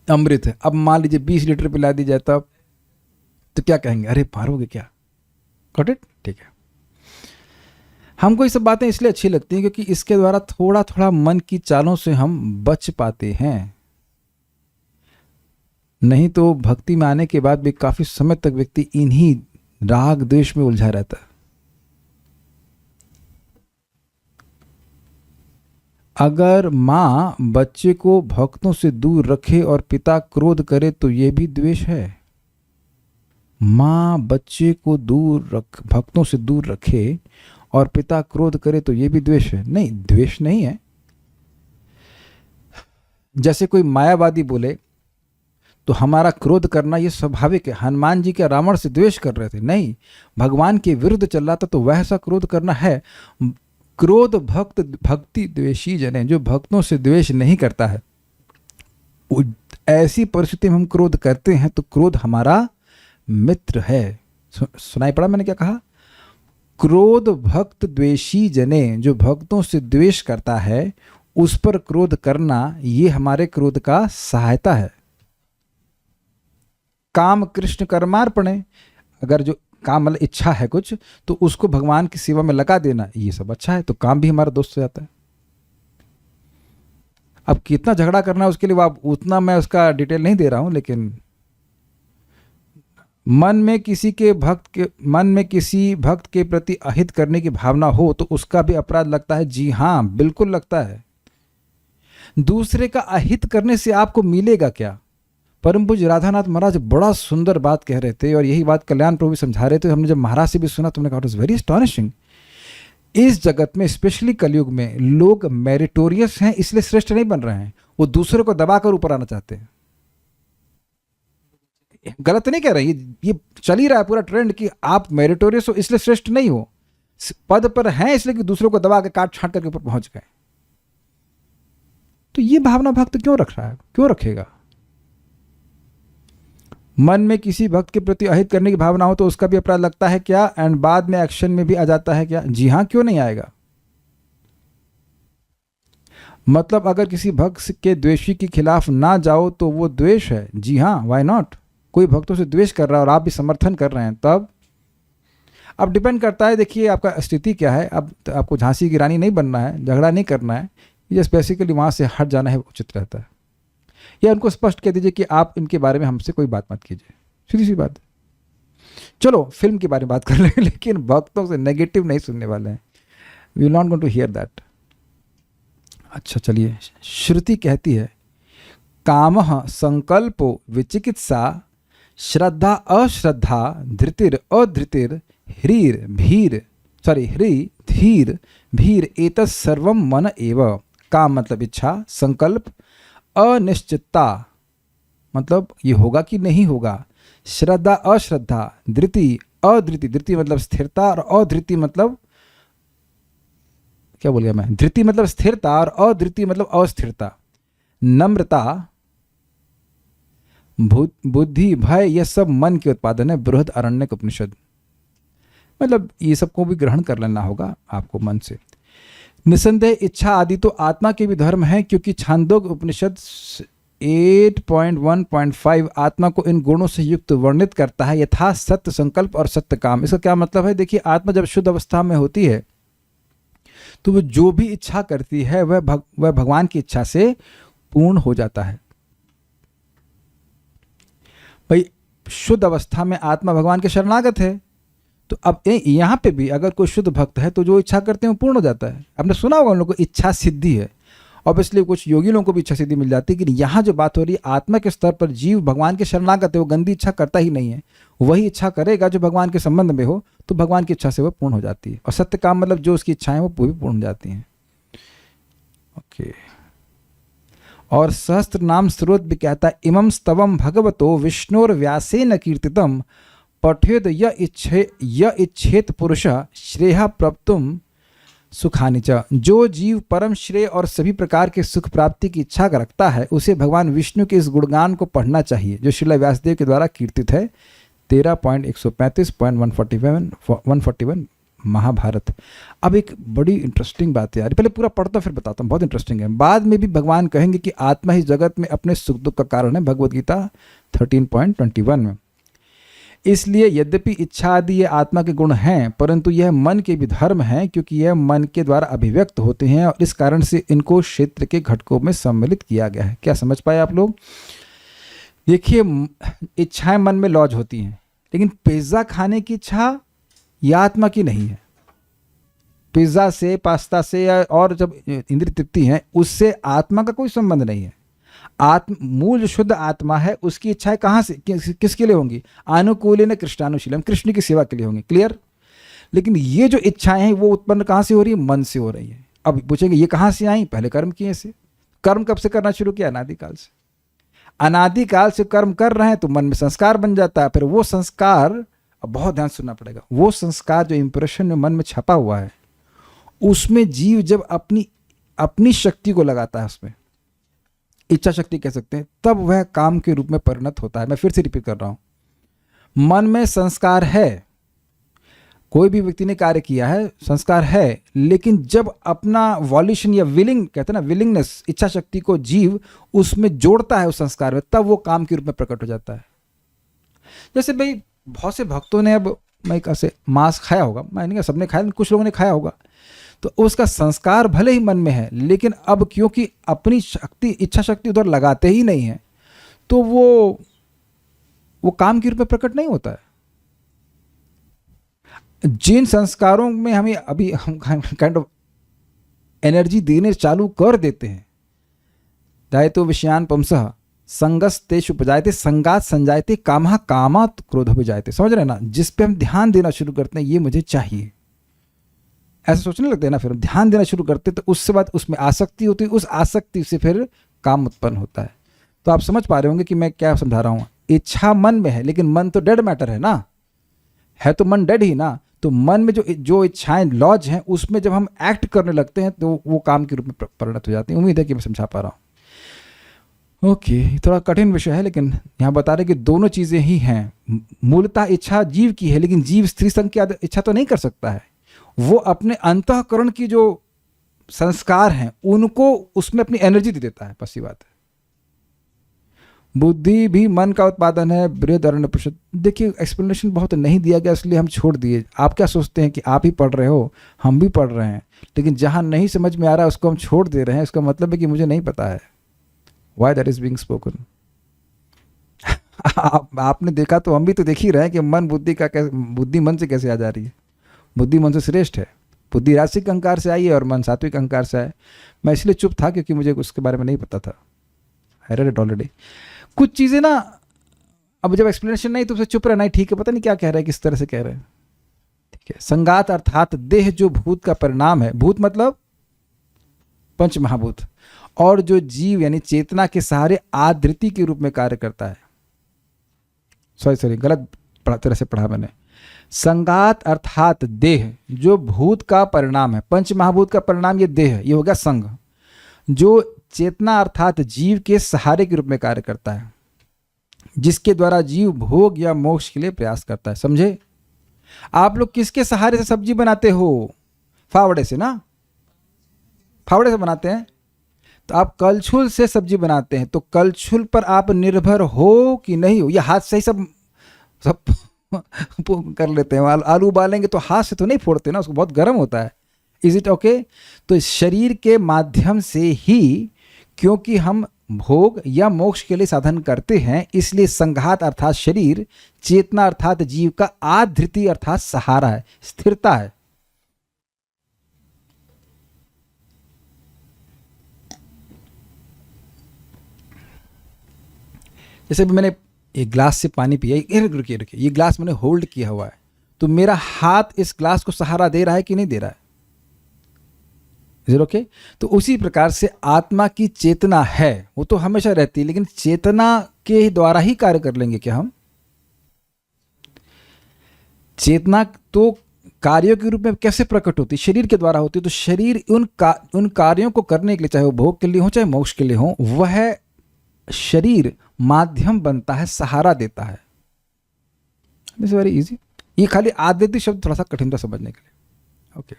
Speaker 1: अमृत है। अब मान लीजिए 20 लीटर पिला दी जाए तब, तो क्या कहेंगे, अरे पारोगे क्या, गॉट इट, ठीक है। हमको ये सब बातें इसलिए अच्छी लगती हैं क्योंकि इसके द्वारा थोड़ा थोड़ा मन की चालों से हम बच पाते हैं। नहीं तो भक्ति में आने के बाद भी काफी समय तक व्यक्ति इन्हीं राग द्वेष में उलझा रहता है। अगर माँ बच्चे को भक्तों से दूर रखे और पिता क्रोध करे तो ये भी द्वेष है। माँ बच्चे को भक्तों से दूर रखे और पिता क्रोध करे तो ये भी द्वेष है? नहीं, द्वेष नहीं है। जैसे कोई मायावादी बोले तो हमारा क्रोध करना ये स्वाभाविक है। हनुमान जी क्या रावण से द्वेष कर रहे थे? नहीं, भगवान के विरुद्ध चल रहा था तो वैसा क्रोध करना है। क्रोध भक्ति द्वेषी जने, जो भक्तों से द्वेष नहीं करता है, ऐसी परिस्थिति में हम क्रोध करते हैं तो क्रोध हमारा मित्र है। सुनाई पड़ा मैंने क्या कहा? क्रोध भक्त द्वेषी जने, जो भक्तों से द्वेष करता है उस पर क्रोध करना ये हमारे क्रोध का सहायता है। काम कृष्ण कर्मार्पणे, अगर जो काम मतलब इच्छा है कुछ तो उसको भगवान की सेवा में लगा देना, ये सब अच्छा है, तो काम भी हमारा दोस्त हो जाता है। अब कितना झगड़ा करना है उसके लिए आप उतना मैं उसका डिटेल नहीं दे रहा हूं, लेकिन मन में किसी भक्त के प्रति अहित करने की भावना हो तो उसका भी अपराध लगता है। जी हाँ, बिल्कुल लगता है। दूसरे का अहित करने से आपको मिलेगा क्या? परम पूज्य राधानाथ महाराज बड़ा सुंदर बात कह रहे थे और यही बात कल्याण प्रभु समझा रहे थे। हमने जब महाराज से भी सुना तो हमने कहा इट इज वेरी एस्टॉनिशिंग। इस जगत में स्पेशली कलयुग में लोग मेरिटोरियस हैं इसलिए श्रेष्ठ नहीं बन रहे हैं, वो दूसरे को दबाकर ऊपर आना चाहते हैं। गलत नहीं कह रहे, ये चल ही रहा है पूरा ट्रेंड कि आप मेरिटोरियस हो इसलिए श्रेष्ठ नहीं हो, पद पर हैं इसलिए कि दूसरों को दबा के काट छांट करके ऊपर पहुंच गए। तो ये भावना भक्त क्यों रख रहा है, क्यों रखेगा? मन में किसी भक्त के प्रति अहित करने की भावना हो तो उसका भी अपराध लगता है क्या? एंड बाद में एक्शन में भी आ जाता है क्या? जी हाँ, क्यों नहीं आएगा। मतलब अगर किसी भक्त के द्वेषी के खिलाफ ना जाओ तो वो द्वेष है? जी हाँ, व्हाई नॉट। कोई भक्तों से द्वेष कर रहा है और आप भी समर्थन कर रहे हैं तब? अब डिपेंड करता है, देखिए आपका स्थिति क्या है। अब आपको झांसी की रानी नहीं बनना है, झगड़ा नहीं करना है, जस्ट बेसिकली वहां से हट जाना है, उचित रहता है। या उनको स्पष्ट कह दीजिए कि आप इनके बारे में हमसे कोई बात मत कीजिए, सीधी सी बात है। चलो फिल्म के बारे में बात कर रहे हैं, लेकिन भक्तों से नेगेटिव नहीं सुनने वाले हैं। We will not going to hear that. अच्छा चलिए, श्रुति कहती है कामः संकल्पो विचिकित्सा श्रद्धा अश्रद्धा धृतिर अधृतिर ह्रीर भीर ह्री धीर भीर एतत् सर्वं मन एव। काम मतलब इच्छा, संकल्प, अनिश्चितता मतलब ये होगा कि नहीं होगा, श्रद्धा अश्रद्धा, धृति अधृति, धृति मतलब स्थिरता और अधृति मतलब क्या बोल गया मैं, धृति मतलब स्थिरता और अधृति मतलब अस्थिरता, नम्रता, बुद्धि, भय, यह सब मन के उत्पादन है। बृहद आरण्यक उपनिषद। मतलब ये सबको भी ग्रहण कर लेना होगा आपको मन से। निसंदेह इच्छा आदि तो आत्मा के भी धर्म है, क्योंकि छांदोग्य उपनिषद 8.1.5 आत्मा को इन गुणों से युक्त वर्णित करता है, यथा सत्य संकल्प और सत्य काम। इसका क्या मतलब है? देखिए, आत्मा जब शुद्ध अवस्था में होती है तो वो जो भी इच्छा करती है वह भगवान की इच्छा से पूर्ण हो जाता है। भाई शुद्ध अवस्था में आत्मा भगवान के शरणागत है, तो अब यहाँ पे भी अगर कोई शुद्ध भक्त है तो जो इच्छा करते हैं वो पूर्ण हो जाता है। आपने सुना होगा उन लोगों को इच्छा सिद्धि है, ऑब्वियसली कुछ योगी लोगों को भी इच्छा सिद्धि मिल जाती है, लेकिन यहाँ जो बात हो रही है आत्मा के स्तर पर जीव भगवान के शरणागत है, वो गंदी इच्छा करता ही नहीं है, वही इच्छा करेगा जो भगवान के संबंध में हो, तो भगवान की इच्छा से वो पूर्ण हो जाती है। और सत्य काम मतलब जो उसकी इच्छाएं वो भी पूर्ण हो जाती हैं। ओके। और सहस्त्र नाम स्रोत भी कहता है, इमं स्तवम भगवतो विष्णुर व्यासेन कीर्तितम पठेद य इच्छेत पुरुष श्रेय प्रप्तुम सुखानि च। जो जीव परम श्रेय और सभी प्रकार के सुख प्राप्ति की इच्छा रखता है उसे भगवान विष्णु के इस गुणगान को पढ़ना चाहिए जो श्रील व्यासदेव के द्वारा कीर्तित है। 13.135.141 महाभारत। अब एक बड़ी इंटरेस्टिंग बात है यार, पहले पूरा पढ़ता फिर बताता हूँ, बहुत इंटरेस्टिंग है। बाद में भी भगवान कहेंगे कि आत्मा ही जगत में अपने सुख दुख का कारण है, भगवद गीता 13.21 में। इसलिए यद्यपि इच्छा आदि ये आत्मा के गुण हैं, परंतु यह मन के भी धर्म हैं, क्योंकि यह मन के द्वारा अभिव्यक्त होते हैं और इस कारण से इनको क्षेत्र के घटकों में सम्मिलित किया गया है। क्या समझ पाए आप लोग? देखिए, इच्छाएं मन में लॉज होती हैं, लेकिन पिज्ज़ा खाने की इच्छा यह आत्मा की नहीं है। पिज्ज़ा से, पास्ता से या और जब इंद्रिय तृप्ति है उससे आत्मा का कोई संबंध नहीं है। मूल जो शुद्ध आत्मा है उसकी इच्छाएं कहाँ से, किसके लिए होंगी? आनुकूलेन कृष्णानुशीलम, कृष्ण की सेवा के लिए होंगी। क्लियर? लेकिन ये जो इच्छाएं हैं वो उत्पन्न कहाँ से हो रही है? मन से हो रही है। अब पूछेंगे ये कहाँ से आई? पहले कर्म किए से। कर्म कब से करना शुरू किया? अनादिकाल से। अनादिकाल से कर्म कर रहे हैं तो मन में संस्कार बन जाता है। फिर वो संस्कार, अब बहुत ध्यान सुनना पड़ेगा, वो संस्कार जो इंप्रेशन में मन में छपा हुआ है उसमें जीव जब अपनी शक्ति को लगाता है, उसमें इच्छा शक्ति कह सकते हैं, तब वह काम के रूप में परिणत होता है। मैं फिर से रिपीट कर रहा हूं, मन में संस्कार है, कोई भी व्यक्ति ने कार्य किया है, संस्कार है, लेकिन जब अपना वॉल्यूशन या विलिंग कहते हैं ना, विलिंगनेस, इच्छा शक्ति को जीव उसमें जोड़ता है उस संस्कार में, तब वो काम के रूप में प्रकट हो जाता है। जैसे भाई बहुत से भक्तों ने, अब मैं कैसे मांस खाया होगा, मैं नहीं, सबने खाया, कुछ लोगों ने खाया होगा, तो उसका संस्कार भले ही मन में है, लेकिन अब क्योंकि अपनी शक्ति, इच्छा शक्ति उधर लगाते ही नहीं है, तो वो काम के रूप में प्रकट नहीं होता है। जिन संस्कारों में हम काइंड ऑफ एनर्जी देने चालू कर देते हैं, दायित्व विषयान पुंसः संगस्तेषु उपजायते संगात संजायते कामः कामात् क्रोधः विजायते। समझ रहे हैं ना? जिस पे हम ध्यान देना शुरू करते हैं, ये मुझे चाहिए, ऐसा सोचने लगते हैं ना, फिर ध्यान देना शुरू करते तो उससे बाद उसमें आसक्ति होती है, उस आसक्ति से फिर काम उत्पन्न होता है। तो आप समझ पा रहे होंगे कि मैं क्या समझा रहा हूँ। इच्छा मन में है, लेकिन मन तो डेड मैटर है ना, है तो मन डेड ही ना। तो मन में जो इच्छाएं लॉज हैं उसमें जब हम एक्ट करने लगते हैं तो वो काम के रूप में परिणत हो जाती है। उम्मीद है कि मैं समझा पा रहा हूँ। ओके, थोड़ा कठिन विषय है, लेकिन यहाँ बता रहे कि दोनों चीज़ें ही हैं। मूलतः इच्छा जीव की है, लेकिन जीव स्त्री संग की इच्छा तो नहीं कर सकता है। वो अपने अंतःकरण की जो संस्कार हैं उनको उसमें अपनी एनर्जी दे देता है, बस ये बात है। बुद्धि भी मन का उत्पादन है, बृहदारण्यक। देखिए, एक्सप्लेनेशन बहुत नहीं दिया गया, इसलिए हम छोड़ दिए। आप क्या सोचते हैं कि आप ही पढ़ रहे हो, हम भी पढ़ रहे हैं, लेकिन जहाँ नहीं समझ में आ रहा है उसको हम छोड़ दे रहे हैं। इसका मतलब है कि मुझे नहीं पता है why that is being spoken। आपने देखा तो हम भी तो देख ही रहे हैं कि मन बुद्धि मन से कैसे आ जा रही है। बुद्धि मन से श्रेष्ठ है। बुद्धि राजसिक अहंकार से आई है और मन सात्विक अहंकार से आए। मैं इसलिए चुप था क्योंकि मुझे उसके बारे में नहीं पता था। I read it already. कुछ चीज़ें ना, अब जब एक्सप्लेनेशन नहीं तो उसे चुप रहना ही ठीक है, पता नहीं क्या कह रहे हैं, किस तरह से कह रहे हैं। ठीक है, संगात अर्थात देह जो भूत का परिणाम है, भूत मतलब पंच महाभूत, और जो जीव यानी चेतना के सहारे आदृति के रूप में कार्य करता है। सॉरी गलत तरह से पढ़ा मैंने। संगात अर्थात देह जो भूत का परिणाम है, पंच महाभूत का परिणाम ये देह है, ये हो गया संग, जो चेतना अर्थात जीव के सहारे के रूप में कार्य करता है, जिसके द्वारा जीव भोग या मोक्ष के लिए प्रयास करता है। समझे? आप लोग किसके सहारे से सब्जी बनाते हो? फावड़े से ना, फावड़े से बनाते हैं। तो आप कलछुल से सब्जी बनाते हैं, तो कलछुल पर आप निर्भर हो कि नहीं हो, या हाथ से ही सब कर लेते हैं? आलू उबालेंगे तो हाथ से तो नहीं फोड़ते ना, उसको बहुत गर्म होता है। Is it okay? तो इस शरीर के माध्यम से ही, क्योंकि हम भोग या मोक्ष के लिए साधन करते हैं, इसलिए संघात अर्थात शरीर, चेतना अर्थात जीव का आधृति अर्थात सहारा है, स्थिरता है। जैसे भी मैंने एक ग्लास से पानी पिया, रुकिए, ये ग्लास मैंने होल्ड किया हुआ है, तो मेरा हाथ इस ग्लास को सहारा दे रहा है कि नहीं दे रहा है? Is okay? तो उसी प्रकार से आत्मा की चेतना है, वो तो हमेशा रहती है, लेकिन चेतना के द्वारा ही कार्य कर लेंगे क्या हम? चेतना तो कार्यों के रूप में कैसे प्रकट होती? शरीर के द्वारा होती है। तो शरीर उन कार्यों को करने के लिए, चाहे वो भोग के लिए हो चाहे मोक्ष के लिए हो, वह शरीर माध्यम बनता है, सहारा देता है। This is very easy. ये खाली आदित्य शब्द थोड़ा सा कठिन था समझने के लिए। ओके,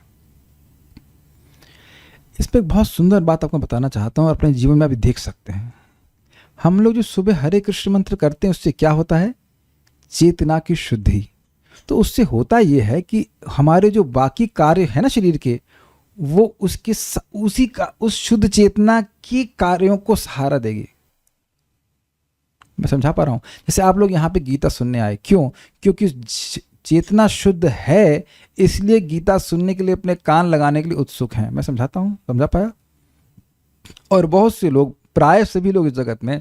Speaker 1: इस पर एक बहुत सुंदर बात आपको बताना चाहता हूँ, अपने जीवन में अभी देख सकते हैं। हम लोग जो सुबह हरे कृष्ण मंत्र करते हैं, उससे क्या होता है? चेतना की शुद्धि। तो उससे होता यह है कि हमारे जो बाकी कार्य है ना शरीर के, वो उस शुद्ध चेतना के कार्यों को सहारा देगी। मैं समझा पा रहा हूँ? जैसे आप लोग यहाँ पे गीता सुनने आए, क्यों? क्योंकि चेतना शुद्ध है, इसलिए गीता सुनने के लिए अपने कान लगाने के लिए उत्सुक हैं। मैं समझाता हूँ, समझा पाया? और बहुत से लोग, प्राय सभी लोग इस जगत में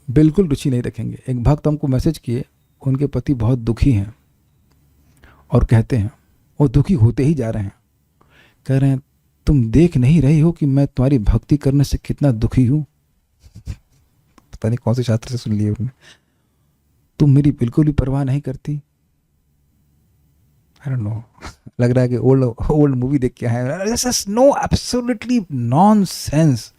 Speaker 1: बिल्कुल रुचि नहीं रखेंगे। एक भक्त हमको मैसेज किए, उनके पति बहुत दुखी हैं और कहते हैं, वो दुखी होते ही जा रहे हैं, कह रहे हैं तुम देख नहीं रही हो कि मैं तुम्हारी भक्ति करने से कितना दुखी हूँ। पता नहीं कौन से शास्त्र से सुन लिए उन्होंने। तुम मेरी बिल्कुल भी परवाह नहीं करती। आई डोंट नो, लग रहा है कि ओल्ड मूवी देख के आए। No, absolutely nonsense,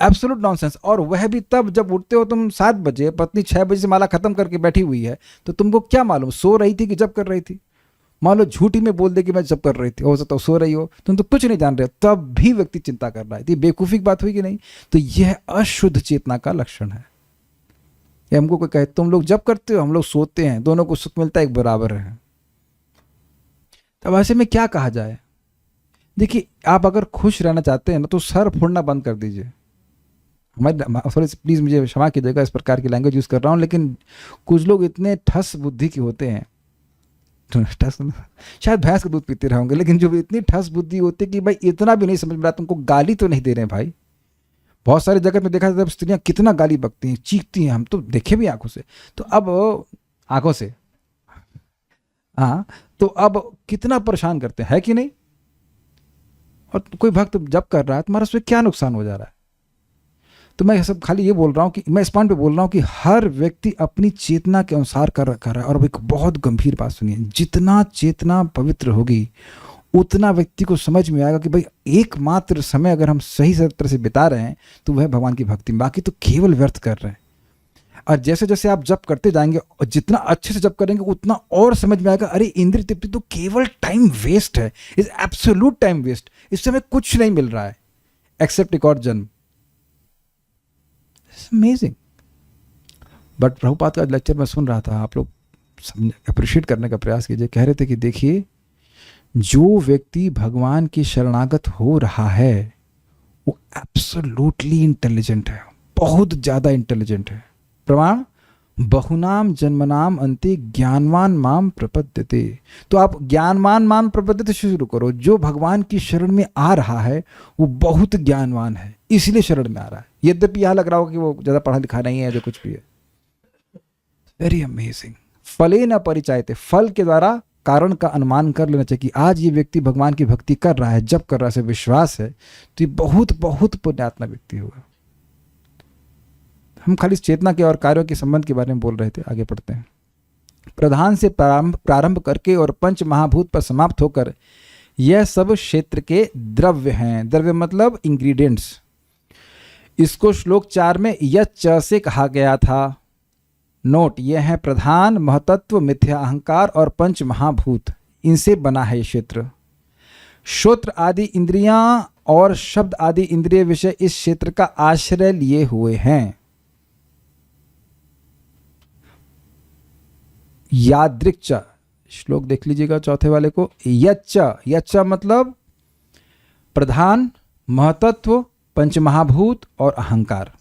Speaker 1: absolute nonsense. और वह भी तब जब उठते हो तुम 7 बजे, पत्नी 6 बजे से माला खत्म करके बैठी हुई है, तो तुमको क्या मालूम सो रही थी कि जब कर रही थी? मान लो झूठी में बोल दे कि मैं जब कर रही थी, हो सकता सो रही हो, तुम तो कुछ नहीं जान रहे, तब भी व्यक्ति चिंता कर रहा है। तो बेवकूफ़ी की बात हुई कि नहीं? तो यह अशुद्ध चेतना का लक्षण है। ये हमको कोई कहे तुम लोग जब करते हो, हम लोग सोते हैं, दोनों को सुख मिलता है, एक बराबर है। तब ऐसे में क्या कहा जाए? देखिए, आप अगर खुश रहना चाहते हैं ना, तो सर फोड़ना बंद कर दीजिए। सॉरी, प्लीज़ मुझे क्षमा कीजिएगा इस प्रकार की लैंग्वेज यूज़ कर रहा हूँ, लेकिन कुछ लोग इतने ठस बुद्धि के होते हैं, शायद भैंस का दूध पीते रहोगे, लेकिन जो इतनी ठस बुद्धि होती है कि भाई इतना भी नहीं समझ में रहा, तुमको गाली तो नहीं दे रहे हैं भाई। बहुत सारी जगत में देखा जाता है स्त्रियाँ कितना गाली बकती हैं, चीखती हैं, हम तो देखे भी आंखों से। तो अब आंखों से, हाँ, तो अब कितना परेशान करते हैं, है कि नहीं? और कोई भक्त जब कर रहा है, तुम्हारा उसमें क्या नुकसान हो जा रहा है? तो मैं सब खाली ये बोल रहा हूँ कि मैं इस पॉइंट पे बोल रहा हूँ कि हर व्यक्ति अपनी चेतना के अनुसार कर रहा है। और एक बहुत गंभीर बात सुनिए, जितना चेतना पवित्र होगी, उतना व्यक्ति को समझ में आएगा कि भाई एकमात्र समय अगर हम सही तरह से बिता रहे हैं तो वह भगवान की भक्ति, बाकी तो केवल व्यर्थ कर रहे हैं। और जैसे जैसे आप जप करते जाएंगे और जितना अच्छे से जप करेंगे, उतना और समझ में आएगा, अरे इंद्रिय तृप्ति तो केवल टाइम वेस्ट है, इज एब्सोल्यूट टाइम वेस्ट, इससे हमें कुछ नहीं मिल रहा है एक्सेप्ट एक और जन्म। अमेजिंग। बट प्रभुपाद का लेक्चर मैं सुन रहा था, आप लोग अप्रिशिएट करने का प्रयास कीजिए। कह रहे थे कि देखिए, जो व्यक्ति भगवान की शरणागत हो रहा है वो एब्सोल्युटली इंटेलिजेंट है, बहुत ज़्यादा इंटेलिजेंट है। प्रमाण, बहुनाम जन्मनाम अंते ज्ञानवान माम प्रपद्यते। तो आप ज्ञानवान माम प्रपद्यते से शुरू करो। जो भगवान की शरण में आ रहा है वो बहुत ज्ञानवान है, इसलिए शरण में आ रहा है। यद्यपि यहां लग रहा हो कि वो ज्यादा पढ़ा लिखा नहीं है, जो कुछ भी है। Very amazing. फले न परिचायते, फल के द्वारा कारण का अनुमान कर लेना चाहिए कि आज ये व्यक्ति भगवान की भक्ति कर रहा है, जब कर रहा है, से विश्वास है, तो ये बहुत बहुत पुण्यात्मा व्यक्ति होगा। हम खाली चेतना के और कार्यों के संबंध के बारे में बोल रहे थे, आगे पढ़ते हैं। प्रधान से प्रारंभ करके और पंच महाभूत पर समाप्त होकर यह सब क्षेत्र के द्रव्य हैं। द्रव्य मतलब इंग्रेडिएंट्स। इसको श्लोक 4 में यच्च से कहा गया था। नोट, यह है प्रधान, महतत्व, मिथ्या अहंकार और पंच महाभूत, इनसे बना है ये क्षेत्र। श्रोत्र आदि इंद्रियां और शब्द आदि इंद्रिय विषय इस क्षेत्र का आश्रय लिए हुए हैं। यादृक्च, श्लोक देख लीजिएगा चौथे वाले को। यच्च, यच्च मतलब प्रधान, महतत्व, पंचमहाभूत और अहंकार।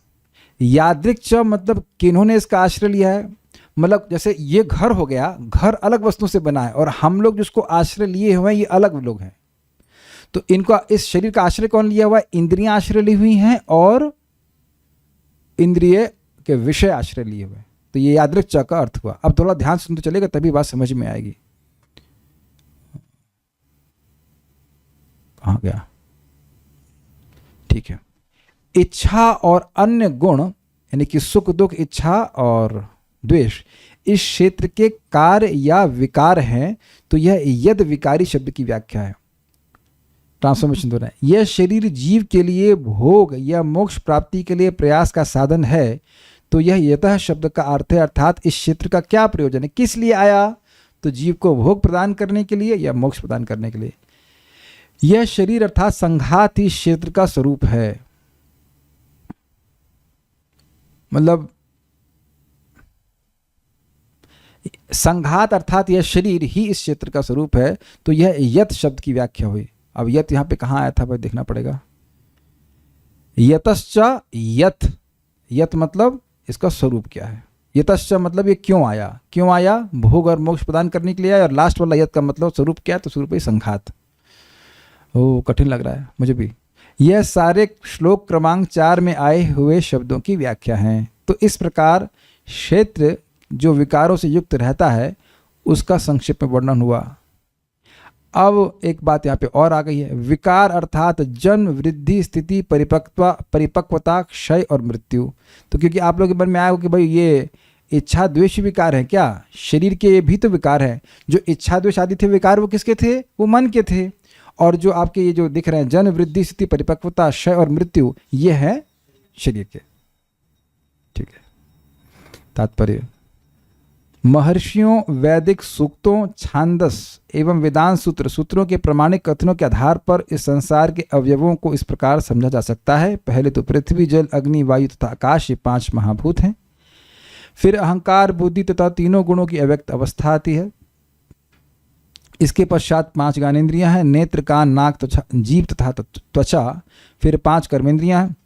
Speaker 1: यादृक्च मतलब किन्होंने इसका आश्रय लिया है, मतलब जैसे ये घर हो गया, घर अलग वस्तु से बना है और हम लोग जिसको आश्रय लिए हुए हैं ये अलग लोग हैं। तो इनका, इस शरीर का आश्रय कौन लिया हुआ है? इंद्रियां आश्रय ली हुई हैं और इंद्रिय के विषय आश्रय लिए हुए। तो ये यादृक्च का अर्थ हुआ। अब थोड़ा ध्यान सुनते चलेगा तभी बात समझ में आएगी। कहाँ गया? ठीक है। इच्छा और अन्य गुण यानी कि सुख दुख, इच्छा और द्वेष इस क्षेत्र के कार्य या विकार हैं। तो यह यद विकारी शब्द की व्याख्या है। ट्रांसफॉर्मेशन दोहरा है। यह शरीर जीव के लिए भोग या मोक्ष प्राप्ति के लिए प्रयास का साधन है। तो यह यतः शब्द का अर्थ है, अर्थात इस क्षेत्र का क्या प्रयोजन है, किस लिए आया? तो जीव को भोग प्रदान करने के लिए या मोक्ष प्रदान करने के लिए। यह शरीर अर्थात संघात ही क्षेत्र का स्वरूप है। मतलब संघात अर्थात यह शरीर ही इस क्षेत्र का स्वरूप है। तो यह यत शब्द की व्याख्या हुई। अब यत यहां पे कहां आया था भाई, देखना पड़ेगा। यतश्च यत, यत मतलब इसका स्वरूप क्या है। यतश्च मतलब ये क्यों आया, क्यों आया? भोग और मोक्ष प्रदान करने के लिए आया। और लास्ट वाला यत का मतलब स्वरूप क्या है? तो स्वरूप है संघात। ओ, कठिन लग रहा है मुझे भी। यह सारे श्लोक क्रमांक 4 में आए हुए शब्दों की व्याख्या हैं। तो इस प्रकार क्षेत्र जो विकारों से युक्त रहता है उसका संक्षेप में वर्णन हुआ। अब एक बात यहाँ पे और आ गई है। विकार अर्थात जन्म, वृद्धि, स्थिति, परिपक्वता, क्षय और मृत्यु। तो क्योंकि आप लोग के मन में आया हो कि भाई ये इच्छा द्वेष विकार है क्या? शरीर के ये भी तो विकार है। जो इच्छा द्वेष आदि थे विकार, वो किसके थे? वो मन के थे। और जो आपके ये जो दिख रहे हैं जन्म, वृद्धि, स्थिति, परिपक्वता, क्षय और मृत्यु, ये है शरीर के। ठीक है। तात्पर्य, महर्षियों, वैदिक सूक्तों, छांदस एवं वेदांत सूत्रों के प्रमाणिक कथनों के आधार पर इस संसार के अवयवों को इस प्रकार समझा जा सकता है। पहले तो पृथ्वी, जल, अग्नि, वायु तथा आकाश, ये 5 महाभूत हैं। फिर अहंकार, बुद्धि तथा तीनों गुणों की अव्यक्त अवस्था आती है। इसके पश्चात 5 ज्ञानेंद्रियां हैं, नेत्र, कान, नाक, जीभ तथा त्वचा। फिर 5 कर्मेंद्रियां हैं,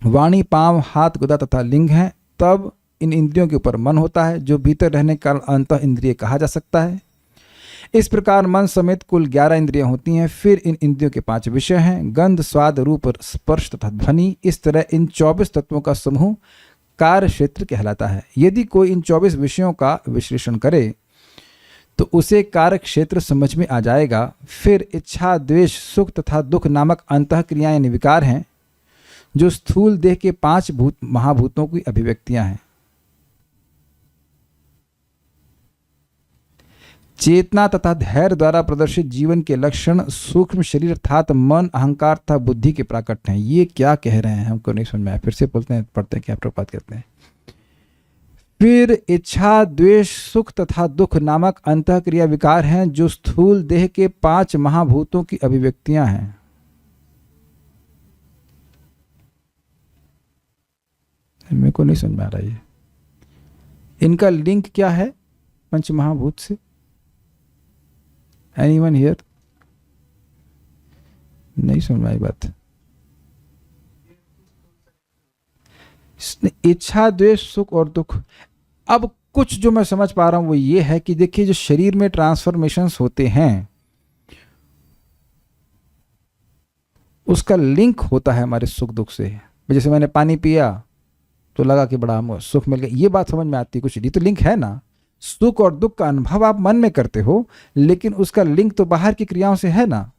Speaker 1: वाणी, पांव, हाथ, गुदा तथा लिंग हैं। तब इन इंद्रियों के ऊपर मन होता है, जो भीतर रहने का अंतः इंद्रिय कहा जा सकता है। इस प्रकार मन समेत कुल 11 इंद्रियां होती हैं। फिर इन इंद्रियों के 5 विषय हैं, गंध, स्वाद, रूप, स्पर्श तथा ध्वनि। इस तरह इन 24 तत्वों का समूह कार्य क्षेत्र कहलाता है। यदि कोई इन 24 विषयों का विश्लेषण करे तो उसे कार्य क्षेत्र समझ में आ जाएगा। फिर इच्छा, द्वेष, सुख तथा दुख नामक अंतः क्रियाएं यानी विकार हैं, जो स्थूल देह के 5 महाभूतों की अभिव्यक्तियां हैं। चेतना तथा धैर्य द्वारा प्रदर्शित जीवन के लक्षण सूक्ष्म शरीर अर्थात मन, अहंकार तथा बुद्धि के प्राकट्य हैं। ये क्या कह रहे हैं हमको नहीं समझ में आया। फिर से बोलते हैं, पढ़ते हैं क्या प्रपात कहते हैं। फिर इच्छा, द्वेष, सुख तथा दुख नामक अंतः क्रिया विकार हैं, जो स्थूल देह के 5 महाभूतों की अभिव्यक्तियां हैं। मेरे को नहीं समझ में आ रहा है इनका लिंक क्या है पंच महाभूत से। Anyone here? नहीं समझ में आई बात। इच्छा, द्वेष, सुख और दुख, अब कुछ जो मैं समझ पा रहा हूं वो ये है कि देखिए जो शरीर में ट्रांसफॉर्मेशंस होते हैं उसका लिंक होता है हमारे सुख दुख से। जैसे मैंने पानी पिया तो लगा कि बड़ा हमको सुख मिल गया, ये बात समझ में आती है कुछ, ये तो लिंक है ना। सुख और दुख का अनुभव आप मन में करते हो लेकिन उसका लिंक तो बाहर की क्रियाओं से है ना।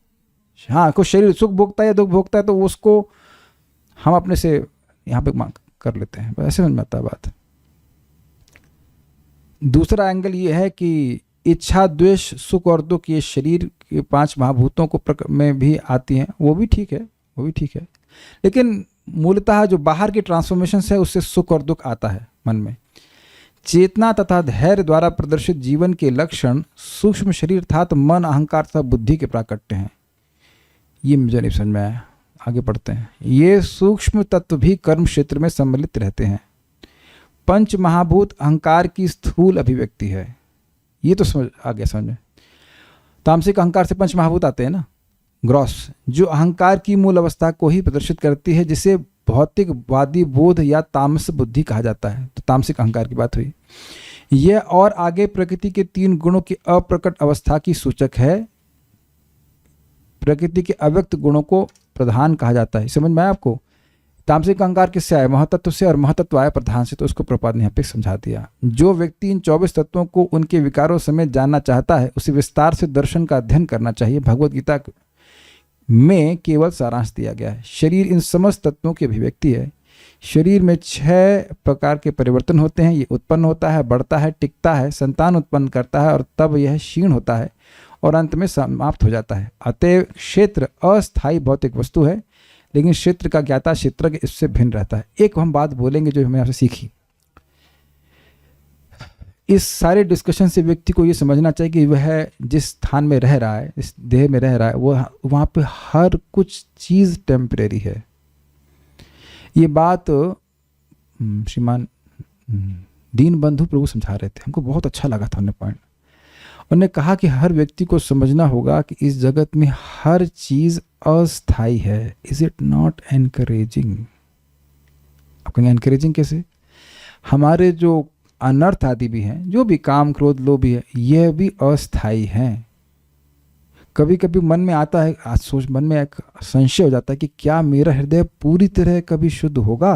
Speaker 1: हाँ, कोई शरीर सुख भोगता है या दुख भोगता है तो उसको हम अपने से यहाँ पे कर लेते हैं, ऐसे समझ में आता है बात। दूसरा एंगल ये है कि इच्छा द्वेष सुख और दुख ये शरीर के 5 महाभूतों को में भी आती हैं, वो भी ठीक है, वो भी ठीक है। लेकिन मूलतः जो बाहर की ट्रांसफॉर्मेशन है उससे सुख और दुख आता है मन में। चेतना तथा धैर्य द्वारा प्रदर्शित जीवन के लक्षण सूक्ष्म शरीर अर्थात मन अहंकार तथा बुद्धि के प्राकट्य हैं। ये मुझे नहीं समझ में आया, आगे पढ़ते हैं। ये सूक्ष्म तत्व भी कर्म क्षेत्र में सम्मिलित रहते हैं। पंच महाभूत अहंकार की स्थूल अभिव्यक्ति है, ये तो समझ आ गया समझ में। तामसिक अहंकार से पंच महाभूत आते हैं ना, ग्रॉस, जो अहंकार की मूल अवस्था को ही प्रदर्शित करती है, जिसे भौतिकवादी बोध या तामस बुद्धि कहा जाता है। तो तामसिक अहंकार की बात हुई। यह और आगे प्रकृति के 3 गुणों की अप्रकट अवस्था की सूचक है। प्रकृति के अव्यक्त गुणों को प्रधान कहा जाता है। समझ में आया आपको? तामसिक अहंकार किससे आया? महतत्व से, और महतत्व आया प्रधान से। तो उसको प्रपात ने यहाँ पे समझा दिया। जो व्यक्ति इन 24 तत्वों को उनके विकारों समेत जानना चाहता है उसे विस्तार से दर्शन का अध्ययन करना चाहिए। भगवद गीता में केवल सारांश दिया गया है। शरीर इन समस्त तत्वों की अभिव्यक्ति है। शरीर में 6 प्रकार के परिवर्तन होते हैं। ये उत्पन्न होता है, बढ़ता है, टिकता है, संतान उत्पन्न करता है और तब यह क्षीण होता है और अंत में समाप्त हो जाता है। अतएव क्षेत्र अस्थायी भौतिक वस्तु है, लेकिन क्षेत्र का ज्ञाता क्षेत्रज्ञ इससे भिन्न रहता है। एक हम बात बोलेंगे जो हमने आपसे सीखी। इस सारे डिस्कशन से व्यक्ति को ये समझना चाहिए कि वह जिस स्थान में रह रहा है, इस देह में रह रहा है, वो वहाँ पे हर कुछ चीज़ टेम्परेरी है। ये बात श्रीमान दीन बंधु प्रभु समझा रहे थे, हमको बहुत अच्छा लगा था उन्हें पॉइंट। उन्होंने कहा कि हर व्यक्ति को समझना होगा कि इस जगत में हर चीज़ अस्थाई है। Is it not encouraging? आप कहेंगे एनकरेजिंग कैसे? हमारे जो अनर्थ आदि भी हैं, जो भी काम क्रोध लोभ भी है, यह भी अस्थाई हैं। कभी कभी मन में आता है, आज सोच मन में एक संशय हो जाता है कि क्या मेरा हृदय पूरी तरह कभी शुद्ध होगा?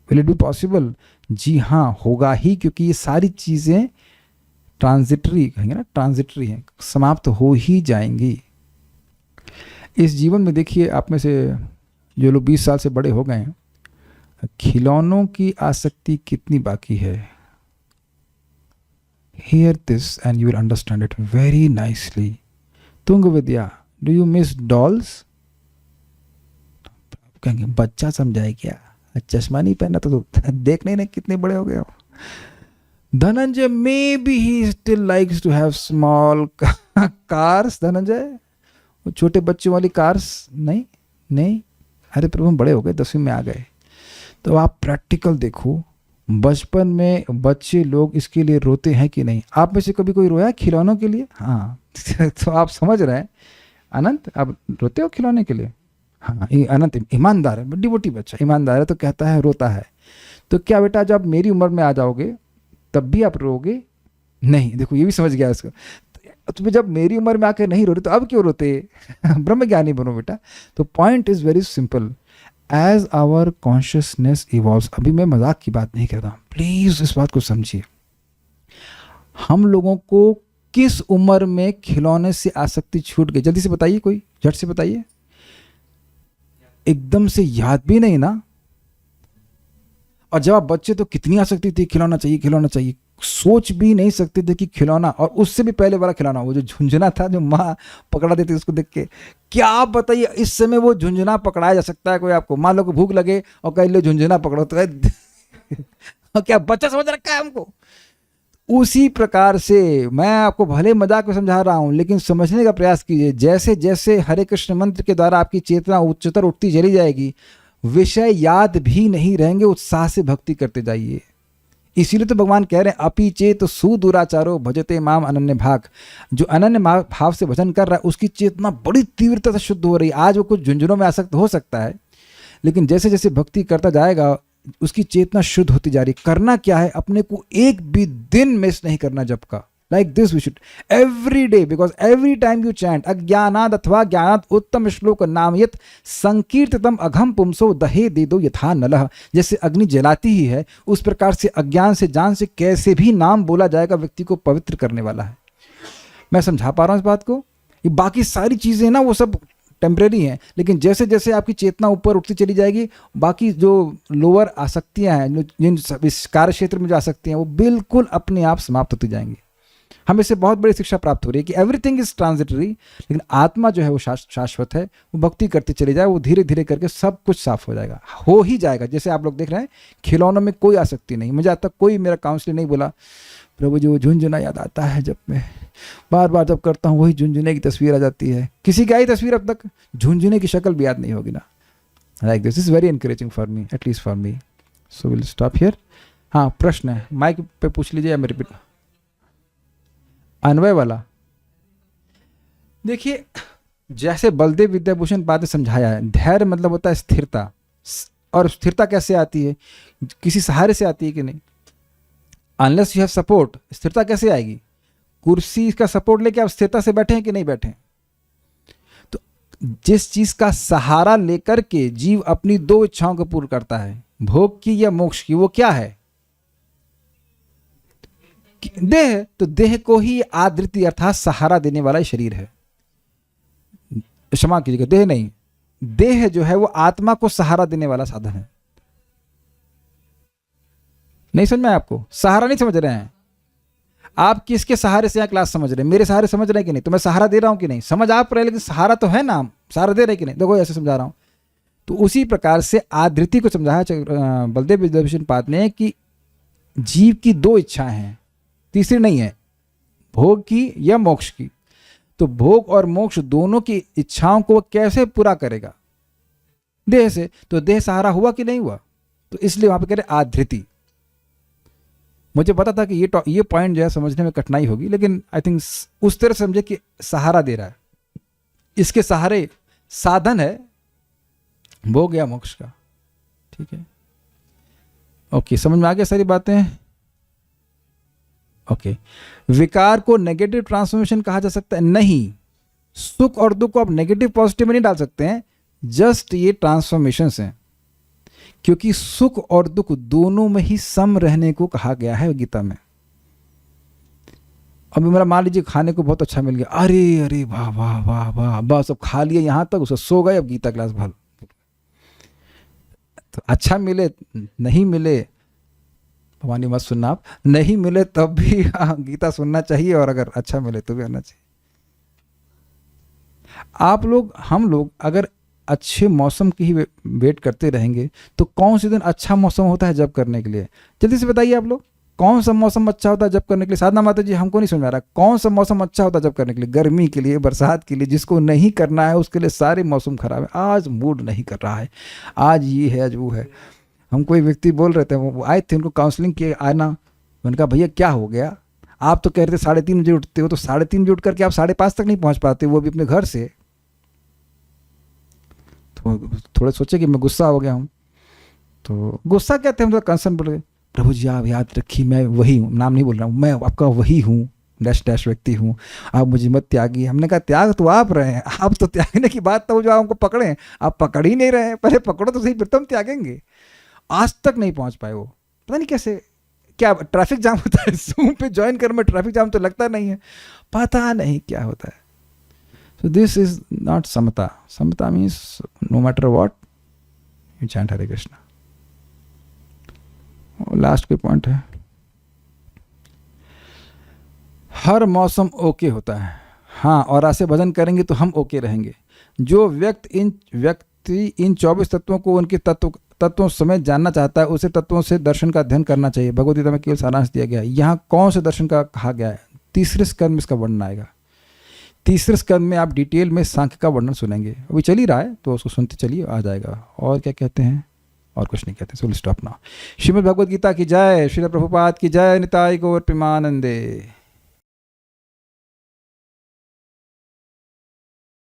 Speaker 1: Will it be possible? जी हाँ, होगा ही, क्योंकि ये सारी चीज़ें ट्रांजिटरी, कहेंगे ना, ट्रांजिटरी हैं, समाप्त हो ही जाएंगी। इस जीवन में देखिए, आप में से जो लोग 20 साल से बड़े हो गए हैं, खिलौनों की आसक्ति कितनी बाकी है? Hear this and you will understand it very nicely. Tung Vidya, do you miss dolls? कहेंगे बच्चा समझाए क्या, चश्मा नहीं पहना तो देख नहीं कितने बड़े हो गए हो। Dhananjay, maybe he still likes to have small cars. Dhananjay, वो छोटे बच्चों वाली कार्स नहीं। अरे प्रभु हम बड़े हो गए, 10वीं में आ गए। तो आप प्रैक्टिकल देखो, बचपन में बच्चे लोग इसके लिए रोते हैं कि नहीं? आप में से कभी कोई रोया खिलौनों के लिए? हाँ तो आप समझ रहे हैं। अनंत, आप रोते हो खिलौने के लिए? हाँ, अनंत ईमानदार है, डिवोटी बच्चा ईमानदार है, तो कहता है रोता है। तो क्या बेटा जब मेरी उम्र में आ जाओगे तब भी आप रोगे? नहीं। देखो ये भी समझ गया इसको। तो जब मेरी उम्र में आकर नहीं रो रहे तो अब क्यों रोते? ब्रह्मज्ञानी बनो बेटा। तो point is very simple. As our consciousness evolves, अभी मैं मजाक की बात नहीं कर रहा, प्लीज इस बात को समझिए। हम लोगों को किस उम्र में खिलौने से आसक्ति छूट गई? जल्दी से बताइए, कोई झट से बताइए। एकदम से याद भी नहीं ना। और जब आप बच्चे तो कितनी आसक्ति थी, खिलौना चाहिए खिलौना चाहिए, सोच भी नहीं सकते थे कि खिलौना, और उससे भी पहले वाला खिलौना, वो जो झुंझुना था जो माँ पकड़ा देती उसको देख के। क्या आप बताइए इस समय वो झुंझुना पकड़ाया जा सकता है? कोई आपको मान लो को भूख लगे और कह लो झुंझुना पकड़ो तो क्या बच्चा समझ रखा है हमको? उसी प्रकार से मैं आपको भले मजाक में समझा रहा हूं, लेकिन समझने का प्रयास कीजिए। जैसे जैसे हरे कृष्ण मंत्र के द्वारा आपकी चेतना उच्चतर उठती चली जाएगी, विषय याद भी नहीं रहेंगे, उत्साह से भक्ति करते जाइए। इसीलिए तो भगवान कह रहे हैं अपि चेत सुदुराचारो भजते माम अनन्य भाग। जो अनन्य भाव से भजन कर रहा है उसकी चेतना बड़ी तीव्रता से शुद्ध हो रही है। आज वो कुछ झुंझुनों में आसक्त हो सकता है, लेकिन जैसे जैसे भक्ति करता जाएगा, उसकी चेतना शुद्ध होती जा रही है। करना क्या है, अपने को एक भी दिन मिस नहीं करना जप का। Like this we should every day, because every time you chant अज्ञानाद अथवा ज्ञानात उत्तम श्लोक नाम यत संकीर्ततम अघम पुंसो दहे दे दो यथा नलः। जैसे अग्नि जलाती ही है, उस प्रकार से अज्ञान से जान से कैसे भी नाम बोला जाएगा व्यक्ति को पवित्र करने वाला है। मैं समझा पा रहा हूँ इस बात को? ये बाकी सारी चीज़ें ना वो सब टेम्परेरी हैं, लेकिन जैसे जैसे आपकी चेतना ऊपर उठती चली जाएगी, बाकी जो लोअर आसक्तियाँ हैं, जिन इस कार्य क्षेत्र में जो आसक्तियाँ हैं, वो बिल्कुल अपने आप समाप्त होती जाएंगी। हमें इससे बहुत बड़ी शिक्षा प्राप्त हो रही है कि एवरीथिंग इज ट्रांजिटरी, लेकिन आत्मा जो है वो शाश्वत है। वो भक्ति करते चले जाए, वो धीरे धीरे करके सब कुछ साफ हो जाएगा, हो ही जाएगा। जैसे आप लोग देख रहे हैं, खिलौनों में कोई आसक्ति नहीं। मुझे आज तक कोई मेरा काउंसलर नहीं बोला प्रभु जी वो झुंझुना याद आता है जब मैं बार बार जब करता हूँ वही झुंझुने की तस्वीर आ जाती है। किसी की आई तस्वीर अब तक? झुंझुने की शक्ल भी याद नहीं होगी ना। Like this is very encouraging for me, at least for me. So will stop here. हाँ, प्रश्न है, माइक पे पूछ लीजिए या मैं रिपीट। अन्वय वाला देखिए, जैसे बलदेव विद्याभूषण पाद ने समझाया है, धैर्य मतलब होता है स्थिरता। और स्थिरता कैसे आती है? किसी सहारे से आती है कि नहीं? अनलेस यू हैव सपोर्ट, स्थिरता कैसे आएगी? कुर्सी का सपोर्ट लेके आप स्थिरता से बैठे हैं कि नहीं बैठे? तो जिस चीज का सहारा लेकर के जीव अपनी दो इच्छाओं को पूर्ण करता है, भोग की या मोक्ष की, वो क्या है? देह। तो देह को ही आदृति अर्थात सहारा देने वाला शरीर है। क्षमा कीजिएगा, देह नहीं, देह जो है वो आत्मा को सहारा देने वाला साधन है। नहीं समझ में? आपको सहारा नहीं समझ रहे हैं आप? किसके सहारे से यहाँ क्लास समझ रहे हैं? मेरे सहारे समझ रहे हैं कि नहीं? तो मैं सहारा दे रहा हूं कि नहीं? समझ आप रहे, लेकिन सहारा तो है ना, सहारा दे रहे कि नहीं? देखो ऐसे समझा रहा हूं। तो उसी प्रकार से आदृति को समझाया बलदेव विद्याभूषण पाद ने कि जीव की दो इच्छाएं हैं, तीसरी नहीं है, भोग की या मोक्ष की। तो भोग और मोक्ष दोनों की इच्छाओं को कैसे पूरा करेगा? देह से। तो देह सहारा हुआ कि नहीं हुआ? तो इसलिए वहां पर कह रहे आधृति। मुझे पता था कि ये पॉइंट जो है समझने में कठिनाई होगी, लेकिन आई थिंक उस तरह समझे कि सहारा दे रहा है, इसके सहारे साधन है भोग या मोक्ष का। ठीक है, ओके, समझ में आ गया सारी बातें? ओके। विकार को नेगेटिव ट्रांसफॉर्मेशन कहा जा सकता है? नहीं। सुख और दुख को आप नेगेटिव पॉजिटिव में नहीं डाल सकते हैं, जस्ट ये ट्रांसफॉर्मेशंस हैं। क्योंकि सुख और दुख दोनों में ही सम रहने को कहा गया है गीता में। अब मेरा मान लीजिए खाने को बहुत अच्छा मिल गया, अरे अरे वाह वाह वाह वाह, बस अब खा लिया यहां तक, उसे सो गए, अब गीता क्लास भर। तो अच्छा मिले नहीं मिले, भवानी मत सुनना आप, नहीं मिले तब भी गीता सुनना चाहिए, और अगर अच्छा मिले तो भी आना चाहिए। आप लोग, हम लोग अगर अच्छे मौसम की ही वेट करते रहेंगे तो कौन से दिन अच्छा मौसम होता है जप करने के लिए? जल्दी से बताइए आप लोग, कौन सा मौसम अच्छा होता है जप करने के लिए? साधना माता जी हमको नहीं समझ आ रहा, कौन सा मौसम अच्छा होता है जप करने के लिए? गर्मी के लिए, बरसात के लिए, जिसको नहीं करना है उसके लिए सारे मौसम खराब है। आज मूड नहीं कर रहा है, आज ये है आज वो है। हम कोई व्यक्ति बोल रहे थे, वो आए थे, उनको काउंसलिंग किए आना, मैंने कहा भैया क्या हो गया? आप तो कह रहे थे 3:30 बजे उठते हो, तो 3:30 बजे उठ करके आप 5:30 तक नहीं पहुंच पाते, वो भी अपने घर से। तो थोड़े सोचे कि मैं गुस्सा हो गया हूँ। तो गुस्सा कहते हैं, हम तो कंसर्न बोल रहे, प्रभु जी आप याद रखिए मैं वही हूँ, नाम नहीं बोल रहा हूँ, मैं आपका वही हूँ, डैश डैश व्यक्ति हूँ, आप मुझे मत त्यागिए। हमने कहा त्याग तो आप रहे हैं, आप तो त्यागने की बात तो जो आपको पकड़े, आप पकड़ ही नहीं रहे हैं, पहले पकड़ो तो सही, फिर तो हम त्यागेंगे। आज तक नहीं पहुंच पाए वो, पता नहीं कैसे, क्या ट्रैफिक जाम होता है? जूम पे ज्वाइन कर में ट्रैफिक जाम तो लगता नहीं है, पता नहीं क्या होता है। सो दिस इज नॉट समता। समता means no matter what you chant Hare Krishna. Last कोई पॉइंट है? हर मौसम ओके होता है, हाँ, और ऐसे भजन करेंगे तो हम ओके रहेंगे। जो व्यक्ति इन 24 तत्वों को उनके तत्वों समेत जानना चाहता है, उसे तत्वों से दर्शन का अध्ययन करना चाहिए। भगवद गीता में केवल सारांश दिया गया है। यहाँ कौन से दर्शन का कहा गया है? तीसरे स्कंद में इसका वर्णन आएगा। तीसरे स्कंद में आप डिटेल में सांख्य का वर्णन सुनेंगे, अभी चल ही रहा है तो उसको सुनते चलिए, आ जाएगा। और क्या कहते हैं? और कुछ नहीं कहते। So stop now. Shrimad Bhagavad Gita की जय, श्रील प्रभुपाद की जय, निताय गौर प्रेमानंदे।